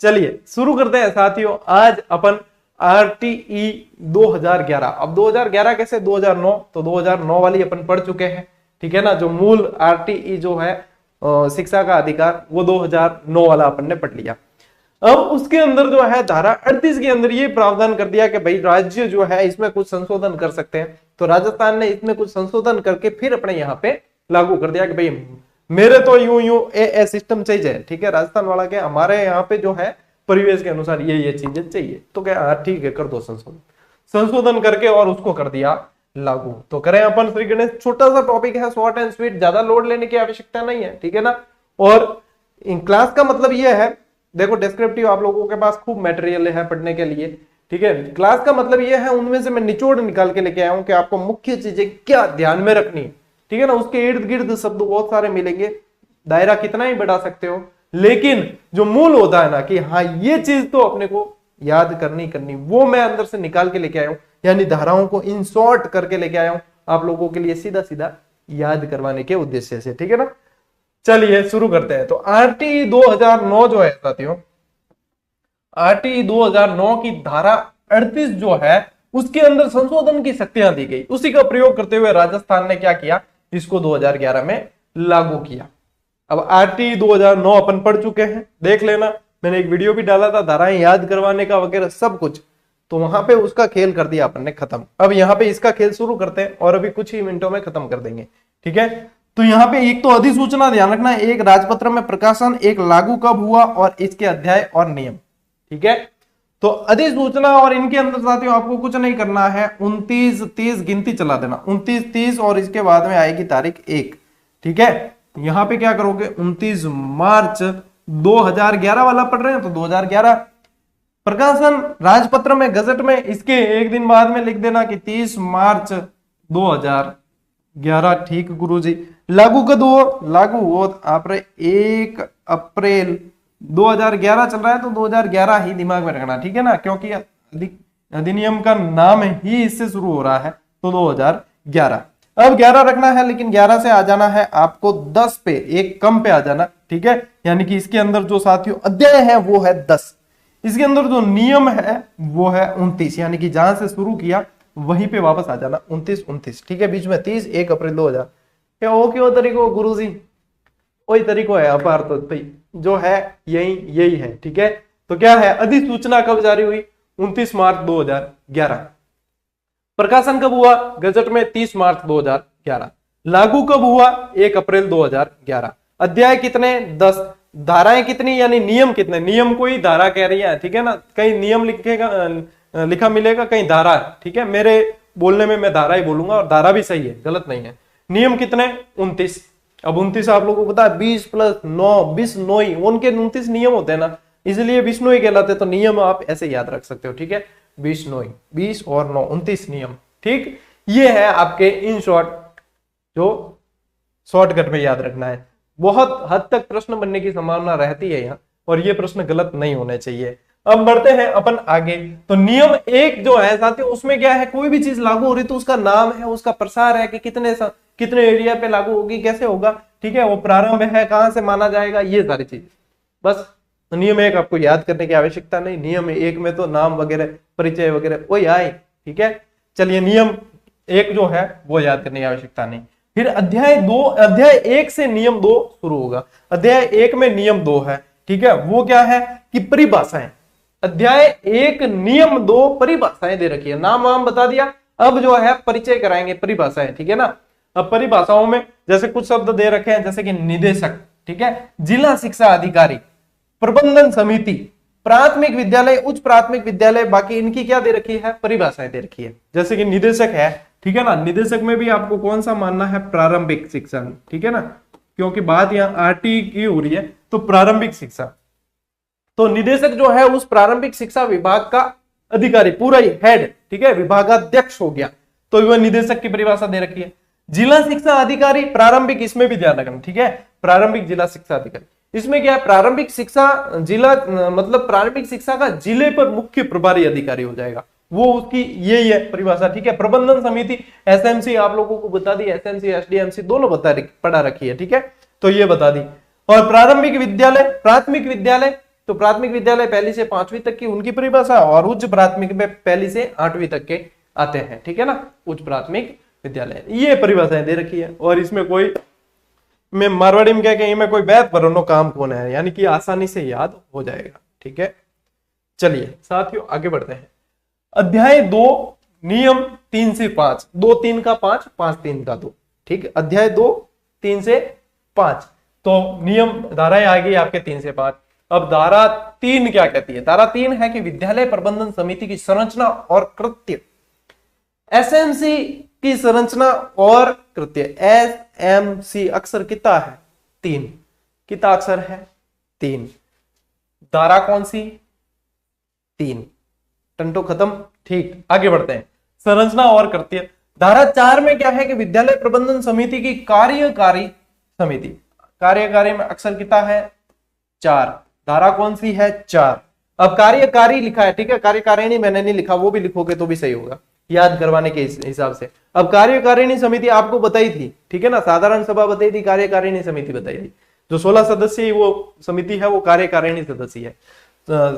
चलिए शुरू करते हैं साथियों। आज अपन आरटीई 2011, अब 2011 कैसे 2009, तो 2009 वाली अपन पढ़ चुके हैं, ठीक है ना। जो मूल आरटीई जो है शिक्षा का अधिकार, वो 2009 वाला अपन ने पढ़ लिया। अब उसके अंदर जो है धारा 38 के अंदर ये प्रावधान कर दिया कि भाई राज्य जो है इसमें कुछ संशोधन कर सकते हैं। तो राजस्थान ने इसमें कुछ संशोधन करके फिर अपने यहाँ पे लागू कर दिया कि भाई मेरे तो यूं ए सिस्टम चाहिए, ठीक है। राजस्थान वाला के हमारे यहाँ पे जो है परिवेश के अनुसार ये चीजें चाहिए, तो क्या हाँ ठीक है कर दो संशोधन करके और उसको कर दिया लागू। तो करें अपन श्री गणेश, छोटा सा टॉपिक है, शॉर्ट एंड स्वीट, ज्यादा लोड लेने की आवश्यकता नहीं है, ठीक है ना। और इन क्लास का मतलब ये है, देखो डिस्क्रिप्टिव आप लोगों के पास खूब मटेरियल है पढ़ने के लिए, ठीक है। क्लास का मतलब ये है, उनमें से मैं निचोड़ निकाल के लेके आया हूं कि आपको मुख्य चीजें क्या ध्यान में रखनी है, ठीक है ना। उसके इर्द गिर्द शब्द बहुत सारे मिलेंगे, दायरा कितना ही बढ़ा सकते हो, लेकिन जो मूल होता है ना कि हाँ ये चीज तो अपने को याद करनी, वो मैं अंदर से निकाल के लेके आया हूं, यानी धाराओं को इन शॉर्ट करके लेके आया हूं आप लोगों के लिए, सीधा सीधा याद करवाने के उद्देश्य से, ठीक है ना। चलिए शुरू करते हैं। तो आरटीई 2009 जो है साथियों, आरटीई 2009 की धारा 38 जो है उसके अंदर संशोधन की शक्तियां दी गई। उसी का प्रयोग करते हुए राजस्थान ने क्या किया, इसको 2011 में लागू किया। अब आरटीई 2009 अपन पढ़ चुके हैं, देख लेना, मैंने एक वीडियो भी डाला था धाराएं याद करवाने का वगैरह सब कुछ, तो वहां पे उसका खेल कर दिया अपन ने खत्म। अब यहाँ पे इसका खेल शुरू करते हैं और अभी कुछ ही मिनटों में खत्म कर देंगे, ठीक है। तो यहाँ पे एक तो अधिसूचना ध्यान रखना है, एक राजपत्र में प्रकाशन, एक लागू कब हुआ और इसके अध्याय और नियम, ठीक है। तो अधिसूचना और इनके अंदर साथियों आपको कुछ नहीं करना है, 29-30 गिनती चला देना, 29-30 और इसके बाद में आएगी तारीख 1, ठीक है। यहाँ पे क्या करोगे, 29 मार्च 2011 वाला पढ़ रहे हैं तो 2011 प्रकाशन राजपत्र में, गजट में, इसके एक दिन बाद में लिख देना कि 30 मार्च 2011, ठीक गुरुजी। लागू कब हो, लागू हो आप 1 अप्रैल 2011 चल रहा है तो 2011 ही दिमाग में रखना, ठीक है ना, क्योंकि अधिनियम का नाम ही इससे शुरू हो रहा है, तो 2011। अब 11 रखना है, लेकिन 11 से आ जाना है आपको 10 पे, एक कम पे आ जाना, ठीक है। यानी कि इसके अंदर जो साथियों अध्याय है वो है 10, इसके अंदर जो नियम है वो है 29, यानी कि जहां से शुरू किया वहीं पे वापस आ जाना, 29, ठीक है। बीच में 30 1 अप्रैल 2000, क्या वो क्यों तरीको गुरुजी, वही तरीको है अपार, तो भाई जो है यही है, ठीक है। तो क्या है, अधिसूचना कब जारी हुई, 29 मार्च 2011। प्रकाशन कब हुआ, गजट में 30 मार्च 2011। लागू कब हुआ, 1 अप्रैल 2011। अध्याय कितने, 10। धाराएं कितनी, यानी नियम कितने, नियम कोई धारा कह रही है, ठीक है ना। कहीं नियम लिखा मिलेगा, कहीं धारा, ठीक है। मेरे बोलने में मैं धारा ही बोलूंगा और धारा भी सही है, गलत नहीं है। नियम कितने, 29। अब 29 आप लोगों को पता है 20 + 9 20 नोई, उनके 29 नियम होते हैं ना, इसलिए 20 नोई कहलाते, तो नियम आप ऐसे याद रख सकते हो, ठीक है। 20 नोई, 20 और 9 29 नियम, ठीक। ये है आपके इन शॉर्ट, जो शॉर्टकट में याद रखना है। बहुत हद तक प्रश्न बनने की संभावना रहती है यहाँ, और ये प्रश्न गलत नहीं होने चाहिए। अब बढ़ते हैं अपन आगे। तो नियम 1 जो है साथियों, उसमें क्या है, कोई भी चीज लागू हो रही तो उसका नाम है, उसका प्रसार है कि कितने एरिया पे लागू होगी, कैसे होगा, ठीक है। वो प्रारंभ है, कहां से माना जाएगा, ये सारी चीज बस। तो नियम 1 आपको याद करने की आवश्यकता नहीं, नियम 1 में तो नाम वगैरह, परिचय वगैरह वही आए, ठीक है। चलिए नियम 1 जो है वो याद करने की आवश्यकता नहीं। फिर अध्याय 2, अध्याय 1 से नियम 2 शुरू होगा। अध्याय 1 में नियम 2 है, ठीक है। वो क्या है कि परिभाषाएं, अध्याय 1 नियम 2 परिभाषाएं दे रखी है, नाम बता दिया। अब जो है परिचय कराएंगे, परिभाषाएं, ठीक है ना। अब परिभाषाओं में जैसे कुछ शब्द दे रखे हैं, जैसे कि निदेशक, ठीक है, जिला शिक्षा अधिकारी, प्रबंधन समिति, प्राथमिक विद्यालय, उच्च प्राथमिक विद्यालय, बाकी इनकी क्या दे रखी है, परिभाषाएं दे रखी है। जैसे कि निदेशक है, ठीक है ना, निदेशक में भी आपको कौन सा मानना है, प्रारंभिक शिक्षा, ठीक है ना, क्योंकि बात यहाँ आरटी की हो रही है, तो प्रारंभिक शिक्षा। तो निदेशक जो है उस प्रारंभिक शिक्षा विभाग का अधिकारी, पूरा ही हेड, ठीक है, विभागाध्यक्ष हो गया, तो वह निदेशक की परिभाषा दे रखी है। जिला शिक्षा अधिकारी, प्रारंभिक, इसमें भी ध्यान रखना, ठीक है, प्रारंभिक जिला शिक्षा अधिकारी। इसमें क्या है, प्रारंभिक शिक्षा जिला, मतलब प्रारंभिक शिक्षा का जिले पर मुख्य प्रभारी अधिकारी हो जाएगा, वो उसकी यही है परिभाषा, ठीक है। प्रबंधन समिति, एसएमसी आप लोगों को बता दी, एसएमसी एसडीएमसी दोनों पढ़ा रखी है, ठीक है, तो ये बता दी। और प्रारंभिक विद्यालय, प्राथमिक विद्यालय, तो प्राथमिक विद्यालय पहली से 5वीं तक की उनकी परिभाषा, और उच्च प्राथमिक में पहली से 8वीं तक के आते हैं, ठीक है ना, उच्च प्राथमिक विद्यालय। ये परिभाषाएं दे रखी है, और इसमें कोई, मैं मारवाड़ी में क्या कहेंगे, मैं कोई बैत भरो काम कौन है, यानी कि आसानी से याद हो जाएगा, ठीक है। चलिए साथियों आगे बढ़ते हैं। अध्याय 2 नियम 3 से 5, 2 3 का 5, 5 3 का 2, ठीक। अध्याय 2 3 से 5, तो नियम धाराएं आ गई आपके 3 से 5। अब धारा 3 क्या कहती है? धारा 3 है कि विद्यालय प्रबंधन समिति की संरचना और कृत्य। एसएमसी की संरचना और कृत्य, एसएमसी अक्षर कितना है? 3, कितना अक्षर है? 3। धारा कौन सी? 3। टंटो खत्म, ठीक। आगे बढ़ते हैं, संरचना और कृत्य। धारा 4 में क्या है कि विद्यालय प्रबंधन समिति की कार्यकारी समिति, कार्यकारी में अक्षर कितना है? 4। धारा कौन सी है? 4। अब कार्यकारी लिखा है, ठीक है, कार्यकारिणी मैंने नहीं लिखा, वो भी लिखोगे तो भी सही होगा याद करवाने के हिसाब से। अब कार्यकारिणी समिति आपको बताई थी, ठीक है ना, साधारण सभा बताई थी, कार्यकारिणी समिति बताई थी। जो 16 सदस्यीय वो समिति है वो कार्यकारिणी सदस्य है,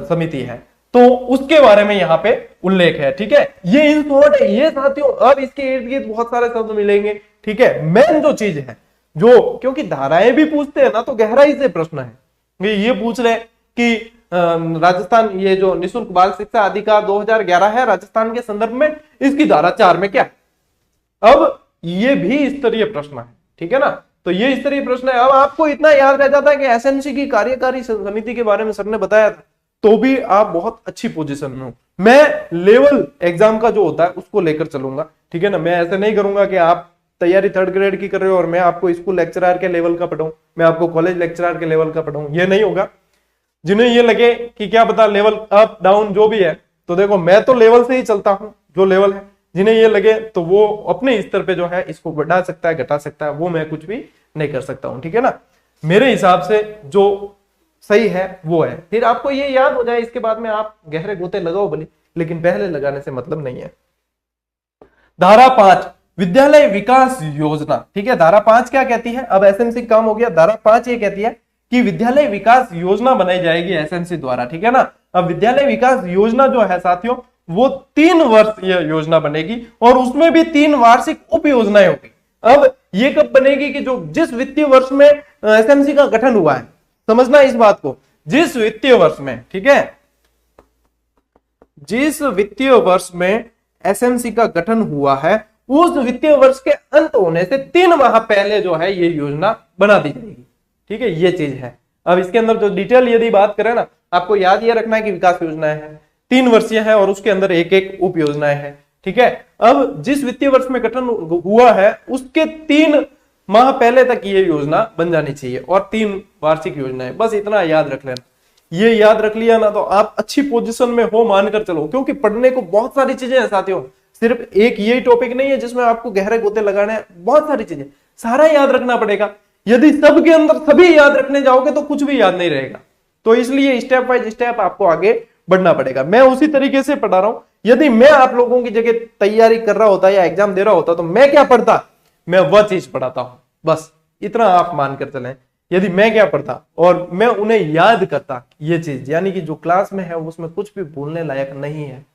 समिति है, तो उसके बारे में यहाँ पे उल्लेख है, ठीक है। ये इन शॉर्ट है ये साथियों। अब इसके इर्द गिर्द बहुत सारे शब्द मिलेंगे, ठीक है। मेन जो चीज है, जो क्योंकि धाराएं भी पूछते हैं ना, तो गहराई से प्रश्न है। ये पूछ रहे कि राजस्थान, ये जो निःशुल्क बाल शिक्षा अधिकार 2011 है राजस्थान के संदर्भ में, इसकी धारा 4 में क्या? अब ये भी स्तरीय प्रश्न है, ठीक है ना, तो ये स्तरीय प्रश्न है। अब आपको इतना याद रह जाता है कि एसएमसी की कार्यकारी समिति के बारे में सर ने बताया था, तो भी आप बहुत अच्छी पोजीशन में हो। मैं लेवल एग्जाम का जो होता है उसको लेकर चलूंगा, ठीक है ना। मैं ऐसे नहीं करूंगा कि आप तैयारी 3rd ग्रेड की कर रहे हो और मैं आपको स्कूल लेक्चरर के लेवल का पढ़ाऊं, मैं आपको कॉलेज लेक्चरर के लेवल का पढ़ाऊं, ये नहीं होगा। जिन्हें ये लगे कि क्या पता लेवल अप डाउन जो भी है, तो देखो मैं तो लेवल से ही चलता हूं, जो लेवल है। जिन्हें ये लगे तो वो अपने स्तर पे जो है इसको बढ़ा सकता है, घटा सकता है, वो मैं कुछ भी नहीं कर सकता हूं, ठीक है ना। मेरे हिसाब से जो सही है वो है। फिर आपको ये याद हो जाए, इसके बाद में आप गहरे गोते लगाओ भले, लेकिन पहले लगाने से मतलब नहीं है। धारा 5 विद्यालय विकास योजना, ठीक है। धारा 5 क्या कहती है? अब एसएमसी काम हो गया। धारा 5 ये कहती है कि विद्यालय विकास योजना बनाई जाएगी एसएमसी द्वारा, ठीक है ना। अब विद्यालय विकास योजना जो है साथियों, वो 3 वर्ष ये योजना बनेगी, और उसमें भी 3 वार्षिक उप योजनाएं होगी। अब ये कब बनेगी कि जो जिस वित्तीय वर्ष में एसएमसी का गठन हुआ है, समझना इस बात को, जिस वित्तीय वर्ष में, ठीक है, जिस वित्तीय वर्ष में एसएमसी का गठन हुआ है, उस वित्तीय वर्ष के अंत होने से 3 माह पहले जो है ये योजना बना दी जाएगी, ठीक है। ये चीज है। अब इसके अंदर जो डिटेल यदि बात करें ना, आपको याद ये रखना है कि विकास योजनाएं हैं, 3 वर्षीय है, और उसके अंदर एक एक उप योजनाएं हैं, ठीक है। अब जिस वित्तीय वर्ष में गठन हुआ है उसके 3 माह पहले तक ये योजना बन जानी चाहिए, और 3 वार्षिक योजनाएं, बस इतना याद रख लेना। ये याद रख लिया ना तो आप अच्छी पोजीशन में हो, मानकर चलो, क्योंकि पढ़ने को बहुत सारी चीजें हैं साथियों। सिर्फ एक यही टॉपिक नहीं है जिसमें आपको गहरे गोते लगाने हैं, बहुत सारी चीजें, सारा याद रखना पड़ेगा। यदि सबके अंदर सभी याद रखने जाओगे तो कुछ भी याद नहीं रहेगा। तो इसलिए स्टेप बाय स्टेप आपको आगे बढ़ना पड़ेगा। मैं उसी तरीके से पढ़ा रहा हूं। यदि मैं आप लोगों की जगह तैयारी कर रहा होता या एग्जाम दे रहा होता तो मैं क्या पढ़ता? मैं वह चीज पढ़ाता हूं, बस इतना आप मानकर चलें। यदि मैं क्या पढ़ता और मैं उन्हें याद करता, ये चीज यानी कि जो क्लास में है उसमें कुछ भी भूलने लायक नहीं है,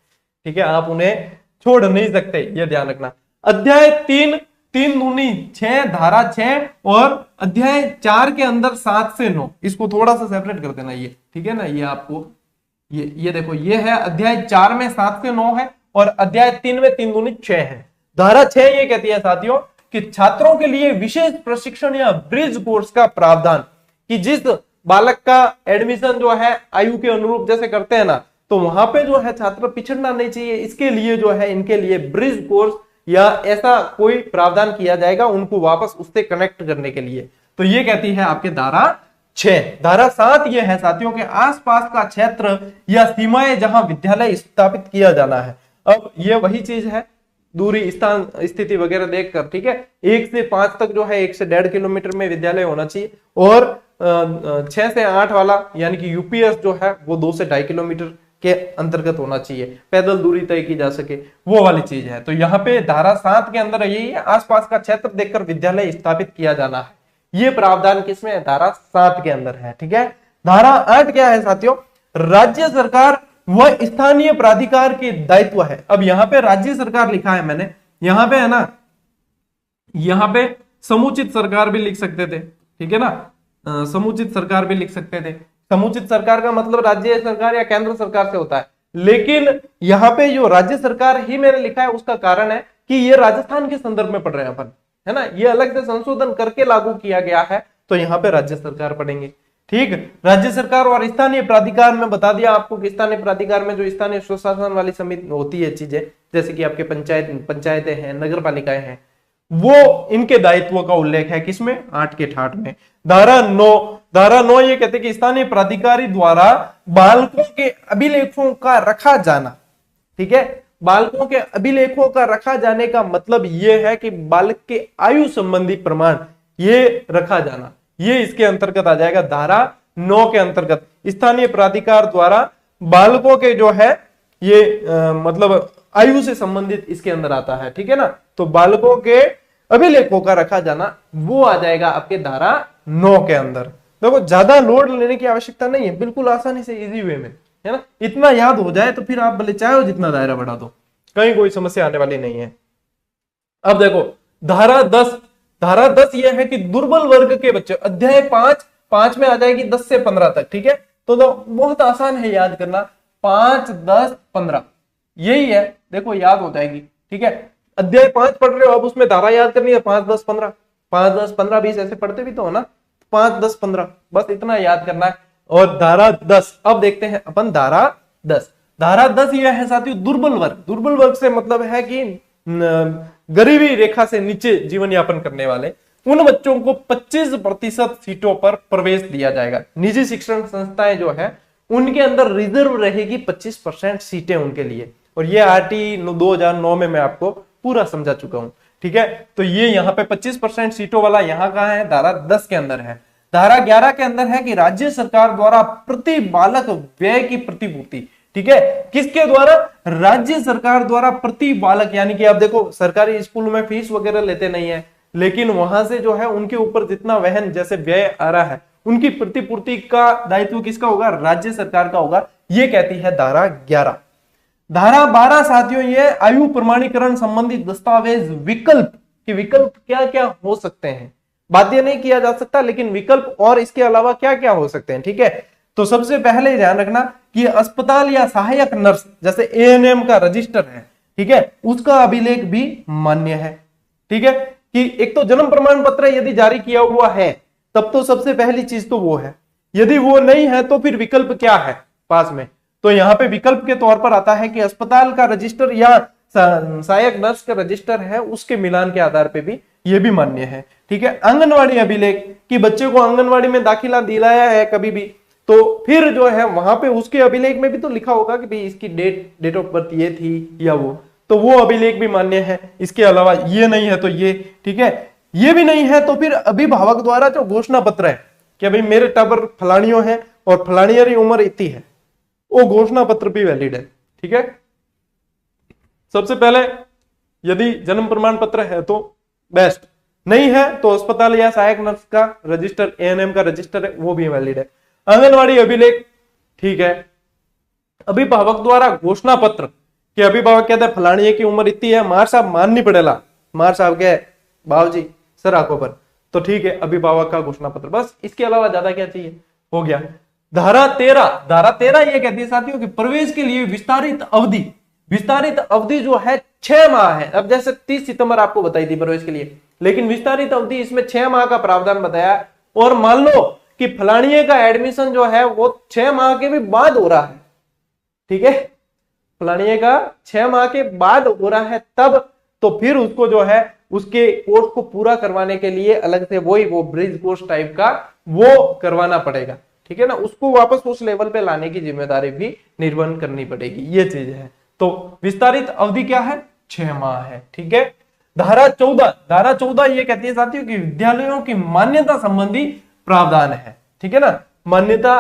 ठीक है, आप उन्हें छोड़ नहीं सकते, ये ध्यान रखना। अध्याय 3 3 दूनी 6, धारा 6, और अध्याय 4 के अंदर 7 से 9, इसको थोड़ा सा सेपरेट कर देना, ये ठीक है ना। ये आपको ये देखो, ये है अध्याय 4 में 7 से 9 है, और अध्याय 3 में 3 दूनी 6 है। धारा 6 ये कहती है साथियों कि छात्रों के लिए विशेष प्रशिक्षण या ब्रिज कोर्स का प्रावधान, कि जिस बालक का एडमिशन जो है आयु के अनुरूप जैसे करते हैं ना, तो वहां पे जो है छात्र पिछड़ना नहीं चाहिए, इसके लिए जो है इनके लिए ब्रिज कोर्स या ऐसा कोई प्रावधान किया जाएगा उनको वापस उससे कनेक्ट करने के लिए। तो ये कहती है आपके धारा 6। धारा 7 ये है साथियों के आसपास का क्षेत्र या सीमाएं जहां विद्यालय स्थापित किया जाना है। अब ये वही चीज है, दूरी, स्थान, स्थिति वगैरह देखकर, ठीक है। 1 से 5 तक जो है 1 से 1.5 किलोमीटर में विद्यालय होना चाहिए, और 6 से 8 वाला यानी कि यूपीएस जो है वो 2 से 2.5 किलोमीटर के अंतर्गत होना चाहिए, पैदल दूरी तय की जा सके, वो वाली चीज है। तो यहाँ पे धारा 7 के अंदर यही है, आसपास का क्षेत्र देखकर विद्यालय स्थापित किया जाना है। ये प्रावधान किसमें है? धारा 7 के अंदर है, ठीक है। धारा 8 क्या है साथियों? राज्य सरकार वह स्थानीय प्राधिकार के दायित्व है। अब यहां पे राज्य सरकार लिखा है मैंने, यहां पे है ना, यहां पे समुचित सरकार भी लिख सकते थे, ठीक है ना, समुचित सरकार भी लिख सकते थे। समुचित सरकार का मतलब राज्य सरकार या केंद्र सरकार से होता है, लेकिन यहां पे जो राज्य सरकार ही मैंने लिखा है उसका कारण है कि ये राजस्थान के संदर्भ में पढ़ रहे हैं अपन, है ना, ये अलग से संशोधन करके लागू किया गया है, तो यहाँ पे राज्य सरकार पढ़ेंगे। ठीक, राज्य सरकार और स्थानीय प्राधिकार में बता दिया आपको कि स्थानीय प्राधिकार में जो स्थानीय स्वशासन वाली समिति होती है चीजें, जैसे कि आपके पंचायतें हैं, नगर पालिकाएं हैं, वो इनके दायित्व का उल्लेख है किसमें, 8 के ठाट में। धारा 9 ये कहते हैं कि स्थानीय प्राधिकारी द्वारा बालकों के अभिलेखों का रखा जाना, ठीक है, बालकों के अभिलेखों का रखा जाने का मतलब यह है कि बालक के आयु संबंधी प्रमाण ये रखा जाना, ये इसके अंतर्गत आ जाएगा। धारा 9 के अंतर्गत स्थानीय प्राधिकार द्वारा बालकों के जो है ये मतलब आयु से संबंधित इसके अंदर आता है, ठीक है ना, तो बालकों के अभिलेखों का रखा जाना वो आ जाएगा आपके धारा 9 के अंदर। देखो ज्यादा लोड लेने की आवश्यकता नहीं है, बिल्कुल आसानी से इजी वे में, है ना, इतना याद हो जाए तो फिर आप भले चाहे जितना दायरा बढ़ा दो, कहीं कोई समस्या आने वाली नहीं है। अब देखो धारा 10 यह है कि दुर्बल वर्ग के बच्चे, अध्याय 5 में आ जाएगी 10 से 15 तक, ठीक है, तो बहुत आसान है याद करना, 5, 10, 15 यही है, देखो याद हो जाएगी, ठीक है। अध्याय 5 पढ़ रहे हो, अब उसमें धारा याद करनी है 5, 10, 15, 5, 10, 15, 20 ऐसे पढ़ते भी तो हो ना, 5, 10, 15 बस इतना याद करना है। और धारा 10 अब देखते हैं अपन, धारा 10 यह है साथियों दुर्बल वर्ग से मतलब है कि गरीबी रेखा से नीचे जीवन यापन करने वाले उन बच्चों को 25% सीटों पर प्रवेश दिया जाएगा। निजी शिक्षण संस्थाएं जो है उनके अंदर रिजर्व रहेगी 25% सीटें उनके लिए, और ये आरटी 2009 में मैं आपको पूरा समझा चुका हूं, ठीक है। तो ये यहाँ पे 25% सीटों वाला यहाँ कहाँ है, धारा 10 के अंदर है। धारा 11 के अंदर है कि राज्य सरकार द्वारा प्रति बालक व्यय की प्रतिपूर्ति, ठीक है, किसके द्वारा, राज्य सरकार द्वारा प्रति बालक, यानी कि आप देखो सरकारी स्कूल में फीस वगैरह लेते नहीं है, लेकिन वहां से जो है उनके ऊपर जितना वहन जैसे व्यय आ रहा है उनकी प्रतिपूर्ति का दायित्व किसका होगा, राज्य सरकार का होगा, ये कहती है धारा 11। धारा 12 साथियों ये आयु प्रमाणीकरण संबंधी दस्तावेज विकल्प, कि विकल्प क्या क्या हो सकते हैं, बाध्य नहीं किया जा सकता, लेकिन विकल्प और इसके अलावा क्या क्या हो सकते हैं, ठीक है। तो सबसे पहले ध्यान रखना कि अस्पताल या सहायक नर्स जैसे एएनएम का रजिस्टर है, ठीक है, उसका अभिलेख भी मान्य है, ठीक है, कि एक तो जन्म प्रमाण पत्र यदि जारी किया हुआ है तब तो सबसे पहली चीज तो वो है, यदि वो नहीं है तो फिर विकल्प क्या है पास में, तो यहाँ पे विकल्प के तौर पर आता है कि अस्पताल का रजिस्टर या सहायक नर्स का रजिस्टर है उसके मिलान के आधार पे भी ये भी मान्य है, ठीक है। आंगनवाड़ी अभिलेख कि बच्चे को आंगनवाड़ी में दाखिला दिलाया है कभी भी, तो फिर जो है वहां पे उसके अभिलेख में भी तो लिखा होगा कि भाई इसकी डेट ऑफ बर्थ ये थी या तो वो अभिलेख भी मान्य है। इसके अलावा ये नहीं है तो ये, ठीक है, ये भी नहीं है तो फिर अभिभावक द्वारा जो घोषणा पत्र है कि भाई मेरे टाबर फलानियों है और फलानिया की उम्र इतनी है, वो घोषणा पत्र भी वैलिड है, ठीक है। सबसे पहले यदि जन्म प्रमाण पत्र है तो बेस्ट, नहीं है तो अस्पताल या सहायक नर्स का रजिस्टर, एएनएम का रजिस्टर है वो भी वैलिड है। आंगनवाड़ी अभिलेख, ठीक है। अभिभावक द्वारा घोषणा पत्र कि अभिभावक कहते हैं फलानी की उम्र इतनी है, मार साहब माननी पड़ेगा, मार साहब के बाबूजी सर आंखों पर, तो ठीक है अभिभावक का घोषणा पत्र, बस इसके अलावा ज्यादा क्या चाहिए, हो गया। धारा 13 ये कहती है साथियों कि प्रवेश के लिए विस्तारित अवधि जो है 6 माह है। अब जैसे 30 सितंबर आपको बताई थी प्रवेश के लिए, लेकिन विस्तारित अवधि इसमें 6 माह का प्रावधान बताया, और मान लो कि फलानिये का एडमिशन जो है वो 6 माह के भी बाद हो रहा है, ठीक है, फलानिये का 6 माह के बाद हो रहा है तब, तो फिर उसको जो है उसके कोर्स को पूरा करवाने के लिए अलग से वो ब्रिज कोर्स टाइप का वो करवाना पड़ेगा, ठीक है ना, उसको वापस उस लेवल पे लाने की जिम्मेदारी भी निर्वहन करनी पड़ेगी, ये चीज है। तो विस्तारित अवधि क्या है, 6 माह है, ठीक है। धारा 14 ये कहती है साथियों कि विद्यालयों की मान्यता संबंधी प्रावधान है, ठीक है ना, मान्यता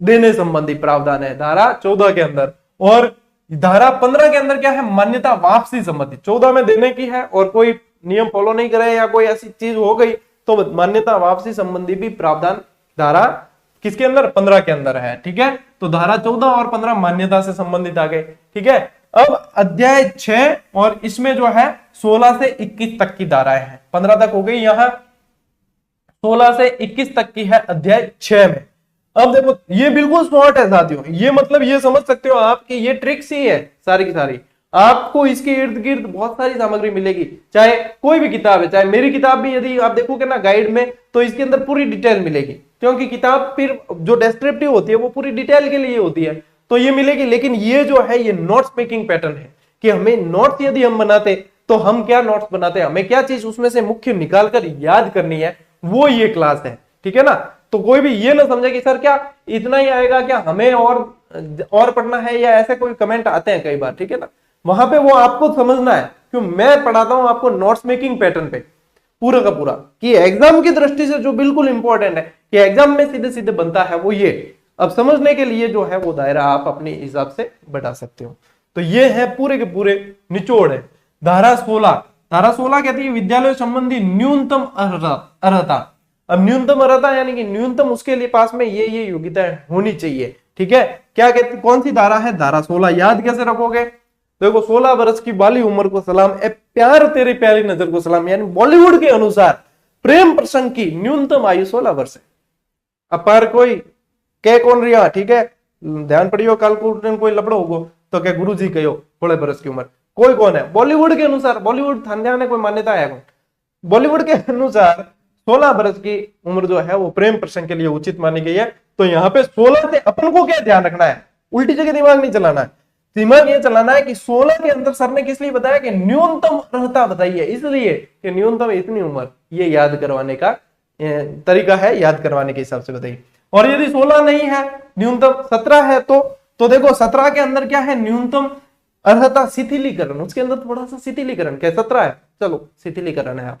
देने संबंधी प्रावधान है धारा 14 के अंदर। और धारा 15 के अंदर क्या है, मान्यता वापसी संबंधी, 14 में देने की है और कोई नियम फॉलो नहीं करे या कोई ऐसी चीज हो गई तो मान्यता वापसी संबंधी भी प्रावधान धारा किसके अंदर, 15 के अंदर है, ठीक है। तो धारा 14 और 15 मान्यता से संबंधित आ गए। ठीक है, अब अध्याय 6 और इसमें जो है 16 से 21 तक की धाराएं हैं। 15 तक हो गई, यहां 16 से 21 तक की है अध्याय 6 में। अब देखो ये बिल्कुल स्मार्ट है साथियों, ये मतलब ये समझ सकते हो आप कि ये ट्रिक्स ही है सारी की सारी। आपको इसके इर्द गिर्द बहुत सारी सामग्री मिलेगी, चाहे कोई भी किताब है, चाहे मेरी किताब भी यदि आप देखोगे ना गाइड में, तो इसके अंदर पूरी डिटेल मिलेगी, क्योंकि किताब फिर जो डेस्क्रिप्टिव होती है वो पूरी डिटेल के लिए होती है, तो ये मिलेगी। लेकिन ये जो है ये नोट्स मेकिंग पैटर्न है कि हमें नोट्स यदि हम बनाते तो हम क्या नोट्स बनाते हैं, हमें क्या चीज उसमें से मुख्य निकाल कर याद करनी है, वो ये क्लास है। ठीक है ना, तो कोई भी ये ना समझे कि सर क्या इतना ही आएगा, क्या हमें और पढ़ना है, या ऐसे कोई कमेंट आते हैं कई बार। ठीक है ना, वहां पे वो आपको समझना है, क्यों मैं पढ़ाता हूं आपको नोट्स मेकिंग पैटर्न पे पूरा का पूरा, कि एग्जाम की दृष्टि से जो बिल्कुल इंपॉर्टेंट है कि एग्जाम में सीधे सीधे बनता है वो ये। अब समझने के लिए जो है वो दायरा आप अपने हिसाब से बढ़ा सकते हो। तो ये है पूरे के पूरे निचोड़ है। धारा 16 कहती है विद्यालय संबंधी न्यूनतम अर्हता। अब न्यूनतम अर्हता यानी कि न्यूनतम उसके लिए पास में ये योग्यता होनी चाहिए। ठीक है, क्या कहती, कौन सी धारा है, धारा 16। याद कैसे रखोगे, देखो 16 वर्ष की बाली उम्र को सलाम, ए प्यार तेरी प्यारी नजर को सलाम, यानी बॉलीवुड के अनुसार प्रेम प्रसंग की न्यूनतम आयु 16 वर्ष है। अब पर कोई कह कौन रिया, ठीक है ध्यान पड़ियो, कल को कोई लपड़ो होगो तो क्या गुरु जी कहो 16 वर्ष की उम्र, कोई कौन है बॉलीवुड के अनुसार, बॉलीवुड थाने कोई मान्यता है कौन, बॉलीवुड के अनुसार 16 वर्ष की उम्र जो है वो प्रेम प्रसंग के लिए उचित मानी गई है। तो यहाँ पे 16 से अपन को क्या ध्यान रखना है, उल्टी जगह दिमाग नहीं चलाना है, दिमाग ये चलाना है कि 16 के अंदर सर ने किस लिए बताया कि न्यूनतम अर्हता बताई है, इसलिए कि न्यूनतम इतनी उम्र, ये याद करवाने का तरीका है, याद करवाने के हिसाब से बताइए। और यदि 16 नहीं है, न्यूनतम 17 है, तो देखो 17 के अंदर क्या है, न्यूनतम अर्हता शिथिलीकरण, उसके अंदर थोड़ा सा शिथिलीकरण, क्या 17 है, चलो शिथिलीकरण है, आप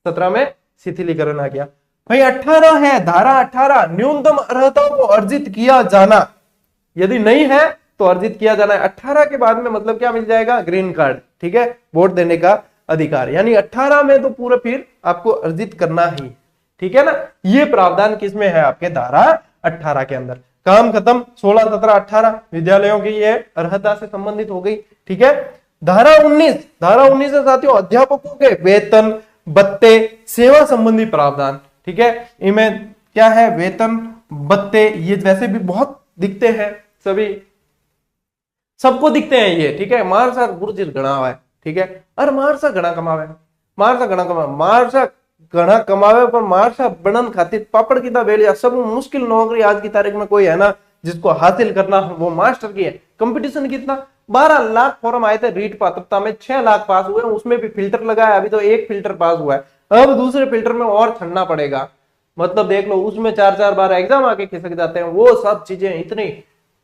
17 में शिथिलीकरण आ गया। भाई 18 है, धारा 18 न्यूनतम अर्हता को अर्जित किया जाना, यदि नहीं है तो अर्जित किया जाना है। 18 के बाद में मतलब क्या मिल जाएगा, ग्रीन कार्ड, ठीक है, वोट देने का अधिकार, यानी 18 में तो पूरा फिर आपको अर्जित करना ही, ठीक है ना। ये प्रावधान किसमें है, आपके धारा 18 के अंदर। काम खत्म, 16, 17, 18 विद्यालयों की ये अर्हता से संबंधित हो गई। ठीक है, धारा 19 है साथियों, अध्यापकों के वेतन भत्ते सेवा संबंधी प्रावधान। ठीक है, इनमें क्या है, वेतन भत्ते, ये वैसे भी बहुत दिखते हैं, सबको दिखते हैं ये। ठीक है, मारसा गुरुजी गणा हुआ है, ठीक है, अरे मारसा घना कमावे, मारसा घना कमावे पर मारसा बनन खातिर पापड़ की बेलिया, सब मुश्किल नौकरी आज की तारीख में कोई है ना जिसको हासिल करना वो मास्टर की है। कंपटीशन कितना, 12 लाख फॉर्म आए थे रीट पात्रता में, 6 लाख पास हुए, उसमें भी फिल्टर लगाया, अभी तो एक फिल्टर पास हुआ है, अब दूसरे फिल्टर में और छनना पड़ेगा। मतलब देख लो, उसमें 4-4 बार एग्जाम आके खिसक जाते हैं, वो सब चीजें इतनी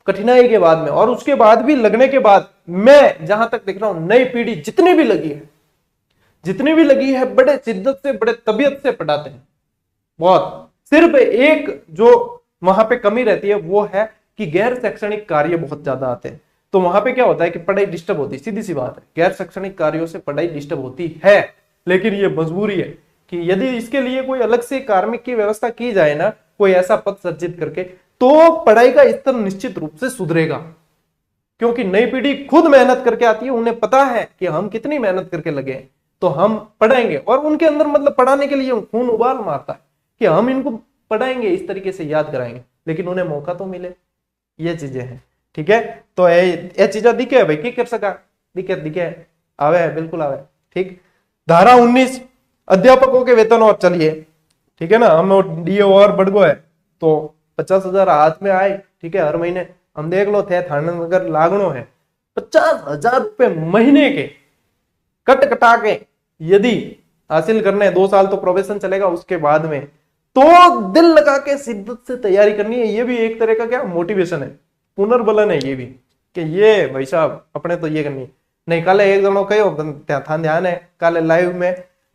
कठिनाई के बाद में, और उसके बाद भी लगने के बाद, मैं जहां तक देख रहा हूं नई पीढ़ी जितनी भी लगी है बड़े शिद्दत से, बड़े तबीयत से पढ़ाते हैं बहुत। सिर्फ एक जो वहां पे कमी रहती है वो है कि गैर शैक्षणिक कार्य बहुत ज्यादा आते हैं, तो वहां पे क्या होता है कि पढ़ाई डिस्टर्ब होती है, सीधी सी बात है, गैर शैक्षणिक कार्यों से पढ़ाई डिस्टर्ब होती है। लेकिन ये मजबूरी है कि यदि इसके लिए कोई अलग से कार्मिक की व्यवस्था की जाए ना, कोई ऐसा पद सर्जित करके, तो पढ़ाई का स्तर निश्चित रूप से सुधरेगा, क्योंकि नई पीढ़ी खुद मेहनत करके आती है, उन्हें पता है कि हम कितनी मेहनत करके लगे, तो हम पढ़ाएंगे, और उनके अंदर मतलब पढ़ाने के लिए खून उबाल मारता है कि हम इनको पढ़ाएंगे, इस तरीके से याद कराएंगे, लेकिन उन्हें मौका तो मिले, ये चीजें हैं। ठीक है, तो ये चीजें दिखे भाई, की कर सका, दिखे आवे, बिल्कुल आवे। ठीक, धारा 19 अध्यापकों के वेतन, और चलिए ठीक है ना, हम डीए और बढ़ गो है तो 50,000 हाथ में आए, ठीक है, हर महीने हम देख लो थे थाने नगर लागणो है 50,000 रुपए महीने के कट कटा के यदि हासिल करने, 2 साल तो प्रोबेशन चलेगा, उसके बाद में तो दिल लगा के शिद्दत से तैयारी करनी है। ये भी एक तरह का क्या मोटिवेशन है, पुनर्बलन है ये भी, कि ये भाई साहब अपने तो ये करनी नहीं। कल एक जनो कहो था ध्यान है कल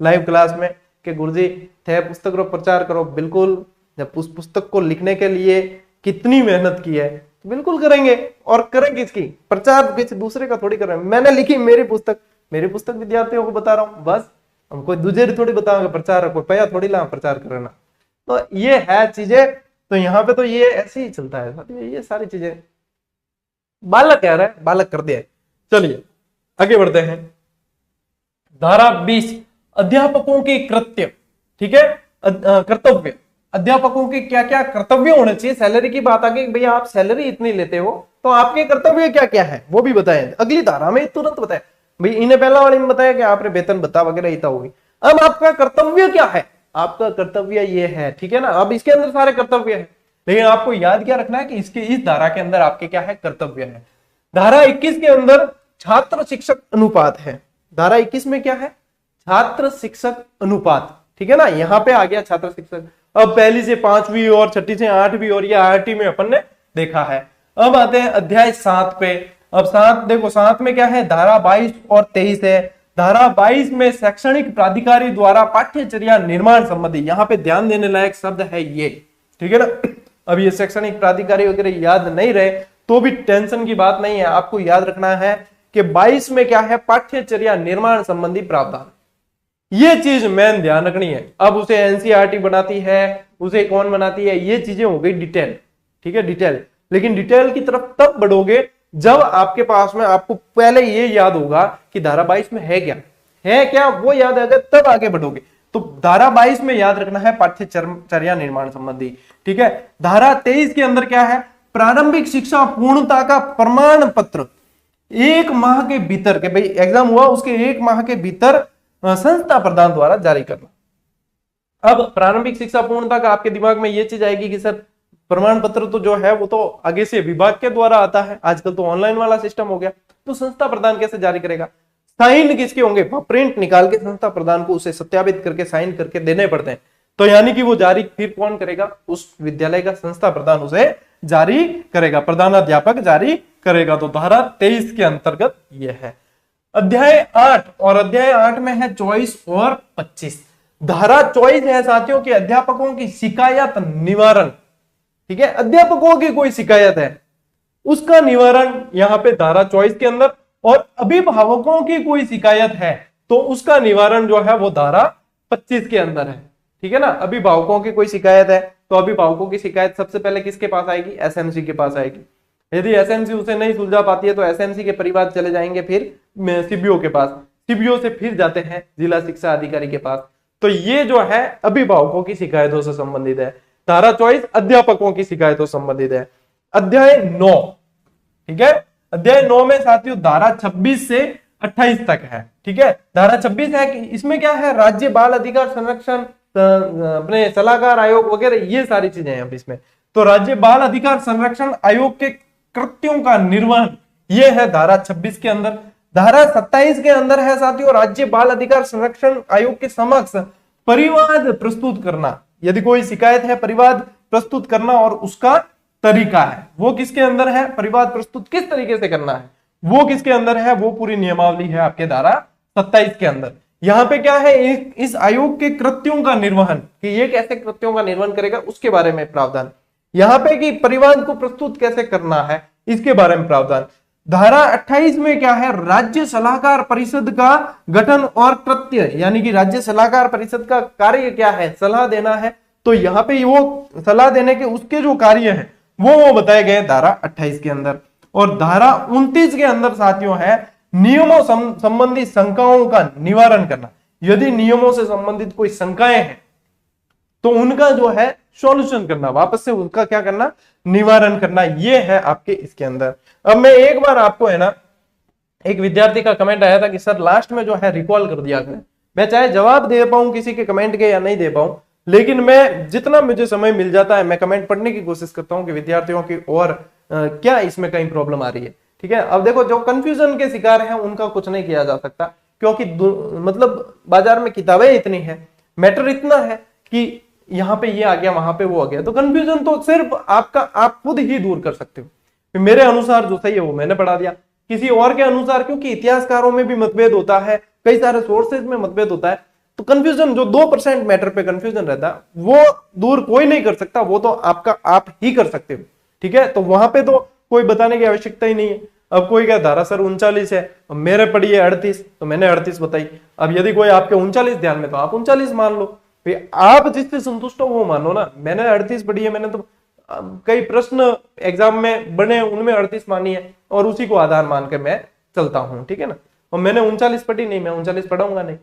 लाइव क्लास में कि गुरुजी थे पुस्तक रो प्रचार करो, बिल्कुल जब उस पुस्तक को लिखने के लिए कितनी मेहनत की है, तो बिल्कुल करेंगे, और करें किसकी, प्रचार किसी दूसरे का थोड़ी कर रहे हैं। मैंने लिखी मेरी पुस्तक विद्यार्थियों को बता रहा हूं, बस हम कोई दूसरे थोड़ी बताओगे प्रचार, कोई पैया थोड़ी ला प्रचार करना। तो ये है चीजें, तो यहाँ पे तो ये ऐसे ही चलता है साथियों, ये सारी चीजें बालक कह रहा है, बालक कर दिया है। चलिए आगे बढ़ते हैं। धारा 20 अध्यापकों के कृत्य, ठीक है, कर्तव्य। अध्यापकों के क्या क्या कर्तव्य होने चाहिए। सैलरी की बात आ गई, भैया आप सैलरी इतनी लेते हो तो आपके कर्तव्य क्या क्या है वो भी बताएं। अगली धारा में तुरंत बताया, भाई इन्हें पहला वाले में बताया कि आपने वेतन भत्ता वगैरह इतना होगी। अब आपका कर्तव्य क्या है, आपका कर्तव्य ये है, ठीक है ना। अब इसके अंदर सारे कर्तव्य है, लेकिन आपको याद क्या रखना है कि इसके इस धारा के अंदर आपके क्या है, कर्तव्य है। धारा 21 के अंदर छात्र शिक्षक अनुपात है। धारा 21 में क्या है, छात्र शिक्षक अनुपात, ठीक है ना। यहां पे आ गया छात्र शिक्षक। अब पहली से 5वीं और छठी से 8वीं और ये आरटी में अपन ने देखा है। अब आते हैं अध्याय 7 पे। अब 7 देखो, 7 में क्या है, धारा 22 और 23 है। धारा 22 में शैक्षणिक प्राधिकारी द्वारा पाठ्यचर्या निर्माण संबंधी, यहाँ पे ध्यान देने लायक शब्द है ये, ठीक है ना। अब ये शैक्षणिक प्राधिकारी वगैरह याद नहीं रहे तो भी टेंशन की बात नहीं है, आपको याद रखना है कि 22 में क्या है, पाठ्यचर्या निर्माण संबंधी प्रावधान। ये चीज मेन ध्यान रखनी है। अब उसे एनसीईआरटी बनाती है, उसे कौन बनाती है, ये चीजें हो गई डिटेल, ठीक है, डिटेल। लेकिन डिटेल की तरफ तब बढ़ोगे जब आपके पास में आपको पहले ये याद होगा कि धारा 22 में है क्या वो याद आएगा, तब आगे बढ़ोगे। तो धारा 22 में याद रखना है पाठ्यचर्या निर्माण संबंधी, ठीक है। धारा 23 के अंदर क्या है, प्रारंभिक शिक्षा पूर्णता का प्रमाण पत्र 1 माह के भीतर के, भाई एग्जाम हुआ उसके 1 माह के भीतर संस्था प्रदान द्वारा जारी करना। अब प्रारंभिक शिक्षा पूर्णता का आपके दिमाग में ये चीज आएगी कि सर प्रमाण पत्र तो जो है वो तो आगे से विभाग के द्वारा आता है, आजकल तो ऑनलाइन वाला सिस्टम हो गया, तो संस्था प्रदान कैसे जारी करेगा, साइन किसके होंगे, प्रिंट निकाल के संस्था प्रदान को उसे सत्यापित करके साइन करके देने पड़ते हैं। तो यानी कि वो जारी फिर कौन करेगा, उस विद्यालय का संस्था प्रदान उसे जारी करेगा, प्रधानाध्यापक जारी करेगा। तो धारा 23 के अंतर्गत यह है। अध्याय 8 और अध्याय 8 में है 24 और 25। धारा 24 है साथियों की अध्यापकों की शिकायत निवारण, ठीक है। अध्यापकों की कोई शिकायत है उसका निवारण यहां पे धारा 24 के अंदर, और अभिभावकों की कोई शिकायत है तो उसका निवारण जो है वो धारा 25 के अंदर है, ठीक है ना। अभिभावकों की कोई शिकायत है तो अभिभावकों की शिकायत सबसे पहले किसके पास आएगी, एसएमसी के पास आएगी। यदि एसएमसी उसे नहीं सुलझा पाती है तो एसएमसी के परिवार चले जाएंगे फिर सीबीओ के पास, सीबीओ से फिर जाते हैं जिला शिक्षा अधिकारी के पास। तो ये जो है अभिभावकों की शिकायतों से संबंधित है। धारा 24 अध्यापकों की शिकायतों से संबंधित है। अध्याय 9, ठीक है, अध्याय 9 में साथियों धारा 26 से 28 तक है, ठीक है। धारा 26 है कि इसमें क्या है, राज्य बाल अधिकार संरक्षण, अपने सलाहकार आयोग वगैरह ये सारी चीजें हैं अब इसमें। तो राज्य बाल अधिकार संरक्षण आयोग के कृत्यों का निर्वहन ये है धारा 26 के अंदर। धारा 27 के अंदर है साथियों राज्य बाल अधिकार संरक्षण आयोग के समक्ष परिवाद प्रस्तुत करना। यदि कोई शिकायत है, परिवाद प्रस्तुत करना और उसका तरीका है, वो किसके अंदर है, परिवाद प्रस्तुत किस तरीके से करना है वो किसके अंदर है, वो पूरी नियमावली है आपके धारा 27 के अंदर। यहाँ पे क्या है, इस आयोग के कृत्यों का निर्वहन, कि ये कैसे कृत्यों का निर्वहन करेगा उसके बारे में प्रावधान। यहाँ पे कि परिवाद को प्रस्तुत कैसे करना है इसके बारे में प्रावधान। धारा 28 में क्या है, राज्य सलाहकार परिषद का गठन और कृत्य, यानी कि राज्य सलाहकार परिषद का कार्य क्या है, सलाह देना है। तो यहाँ पे वो सलाह देने के उसके जो कार्य है वो बताए गए धारा 28 के अंदर। और धारा 29 के अंदर साथियों है नियमों संबंधी शंकाओं का निवारण करना। यदि नियमों से संबंधित कोई शंकाएं हैं तो उनका जो है सॉल्यूशन करना, वापस से उनका क्या करना, निवारण करना, ये है आपके इसके अंदर। अब मैं एक बार आपको है ना, एक विद्यार्थी का कमेंट आया था कि सर लास्ट में जो है रिकॉल कर दिया करें। मैं चाहे जवाब दे पाऊं किसी के कमेंट के या नहीं दे पाऊं, लेकिन मैं जितना मुझे समय मिल जाता है मैं कमेंट पढ़ने की कोशिश करता हूं कि विद्यार्थियों की और क्या इसमें कहीं प्रॉब्लम आ रही है, ठीक है। अब देखो जो कंफ्यूजन के शिकार हैं उनका कुछ नहीं किया जा सकता, क्योंकि मतलब बाजार में किताबें इतनी है, मैटर इतना है कि यहाँ पे ये आ गया वहां पे वो आ गया, तो कंफ्यूजन तो सिर्फ आपका आप खुद ही दूर कर सकते हो। मेरे अनुसार जो सही है वो मैंने पढ़ा दिया, किसी और के अनुसार, क्योंकि इतिहासकारों में भी मतभेद होता है, कई सारे सोर्सेज में मतभेद होता है, तो कंफ्यूजन जो 2% मैटर पे कंफ्यूजन रहता है वो दूर कोई नहीं कर सकता, वो तो आपका आप ही कर सकते हो, ठीक है। तो वहां पे तो कोई बताने की आवश्यकता ही नहीं है। अब कोई क्या धारा सर 39 है, मेरे पढ़ी है 38, तो मैंने 38 बताई। अब यदि कोई आपके 39 ध्यान में तो आप 39 मान लो, आप जिससे संतुष्ट हो वो मानो ना। मैंने 38 पढ़ी है, मैंने तो कई प्रश्न एग्जाम में बने, उनमें 38 मानी है और उसी को आधार मान के मैं चलता हूं, ठीक है ना। और मैंने 39 पढ़ी नहीं, मैं 39 पढ़ाऊंगा नहीं,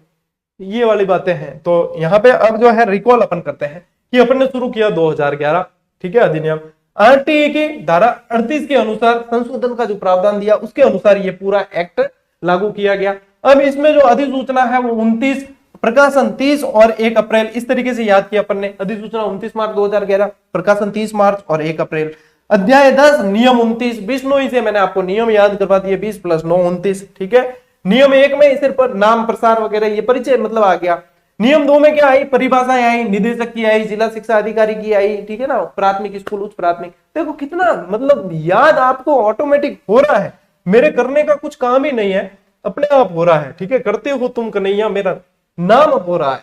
ये वाली बातें हैं। तो यहाँ पे अब जो है रिकॉल अपन करते हैं कि अपन ने शुरू किया 2011, ठीक है, अधिनियम आरटीई की धारा 38 के अनुसार संशोधन का जो प्रावधान दिया उसके अनुसार ये पूरा एक्ट लागू किया गया। अब इसमें जो अधिसूचना है वो 29, प्रकाशन 30 और 1 अप्रैल, इस तरीके से याद किया अपन ने। अधिसूचना 29 मार्च 2011, प्रकाशन 30 मार्च और 1 अप्रैल। अध्याय 10 नियम 29, बिश्नोई से मैंने आपको नियम याद करवा दिए, 20 + 9 29, ठीक है। नियम 1 में सिर्फ नाम प्रसार वगैरह ये परिचय मतलब आ गया। नियम 2 में क्या आई, परिभाषाएं आई, निदेशक की आई, जिला शिक्षा अधिकारी की आई, ठीक है ना, प्राथमिक स्कूल, उच्च प्राथमिक। देखो कितना मतलब याद आपको ऑटोमेटिक हो रहा है, मेरे करने का कुछ काम ही नहीं है, अपने आप हो रहा है, ठीक है। करते हो तुम कन्हैया, मेरा नाम हो रहा है,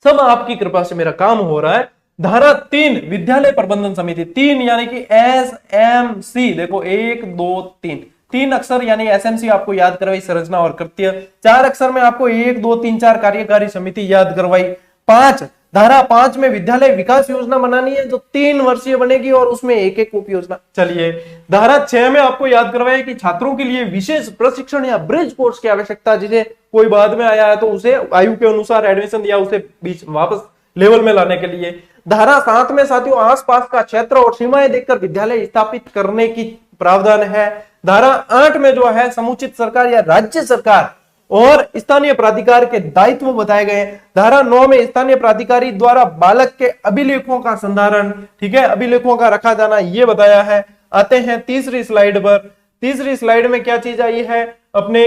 सब आपकी कृपा से मेरा काम हो रहा है। धारा 3 विद्यालय प्रबंधन समिति, 3 यानी कि SMC, देखो 1 2 3, 3 अक्षर यानी SMC आपको याद करवाई, संरचना और कृत्य। 4 अक्षर में आपको 1 2 3 4 कार्यकारी समिति याद करवाई। 5 धारा 5 में विद्यालय विकास योजना बनानी है जो 3 वर्षीय बनेगी और उसमें एक एक उप योजना। चलिए धारा 6 में आपको याद करवाया कि छात्रों के लिए विशेष प्रशिक्षण या ब्रिज कोर्स की आवश्यकता, जिसे कोई बाद में आया है तो उसे आयु के अनुसार एडमिशन दिया, उसे बीच वापस लेवल में लाने के लिए। धारा 7 में साथियों आसपास का क्षेत्र और सीमाएं देखकर विद्यालय स्थापित करने की प्रावधान है। धारा 8 में जो है समुचित सरकार या राज्य सरकार और स्थानीय प्राधिकार के दायित्व बताए गए। धारा 9 में स्थानीय प्राधिकारी द्वारा बालक के अभिलेखों का संधारण, ठीक है, अभिलेखों का रखा जाना, ये बताया है। आते हैं तीसरी स्लाइड पर। तीसरी स्लाइड में क्या चीज आई है, अपने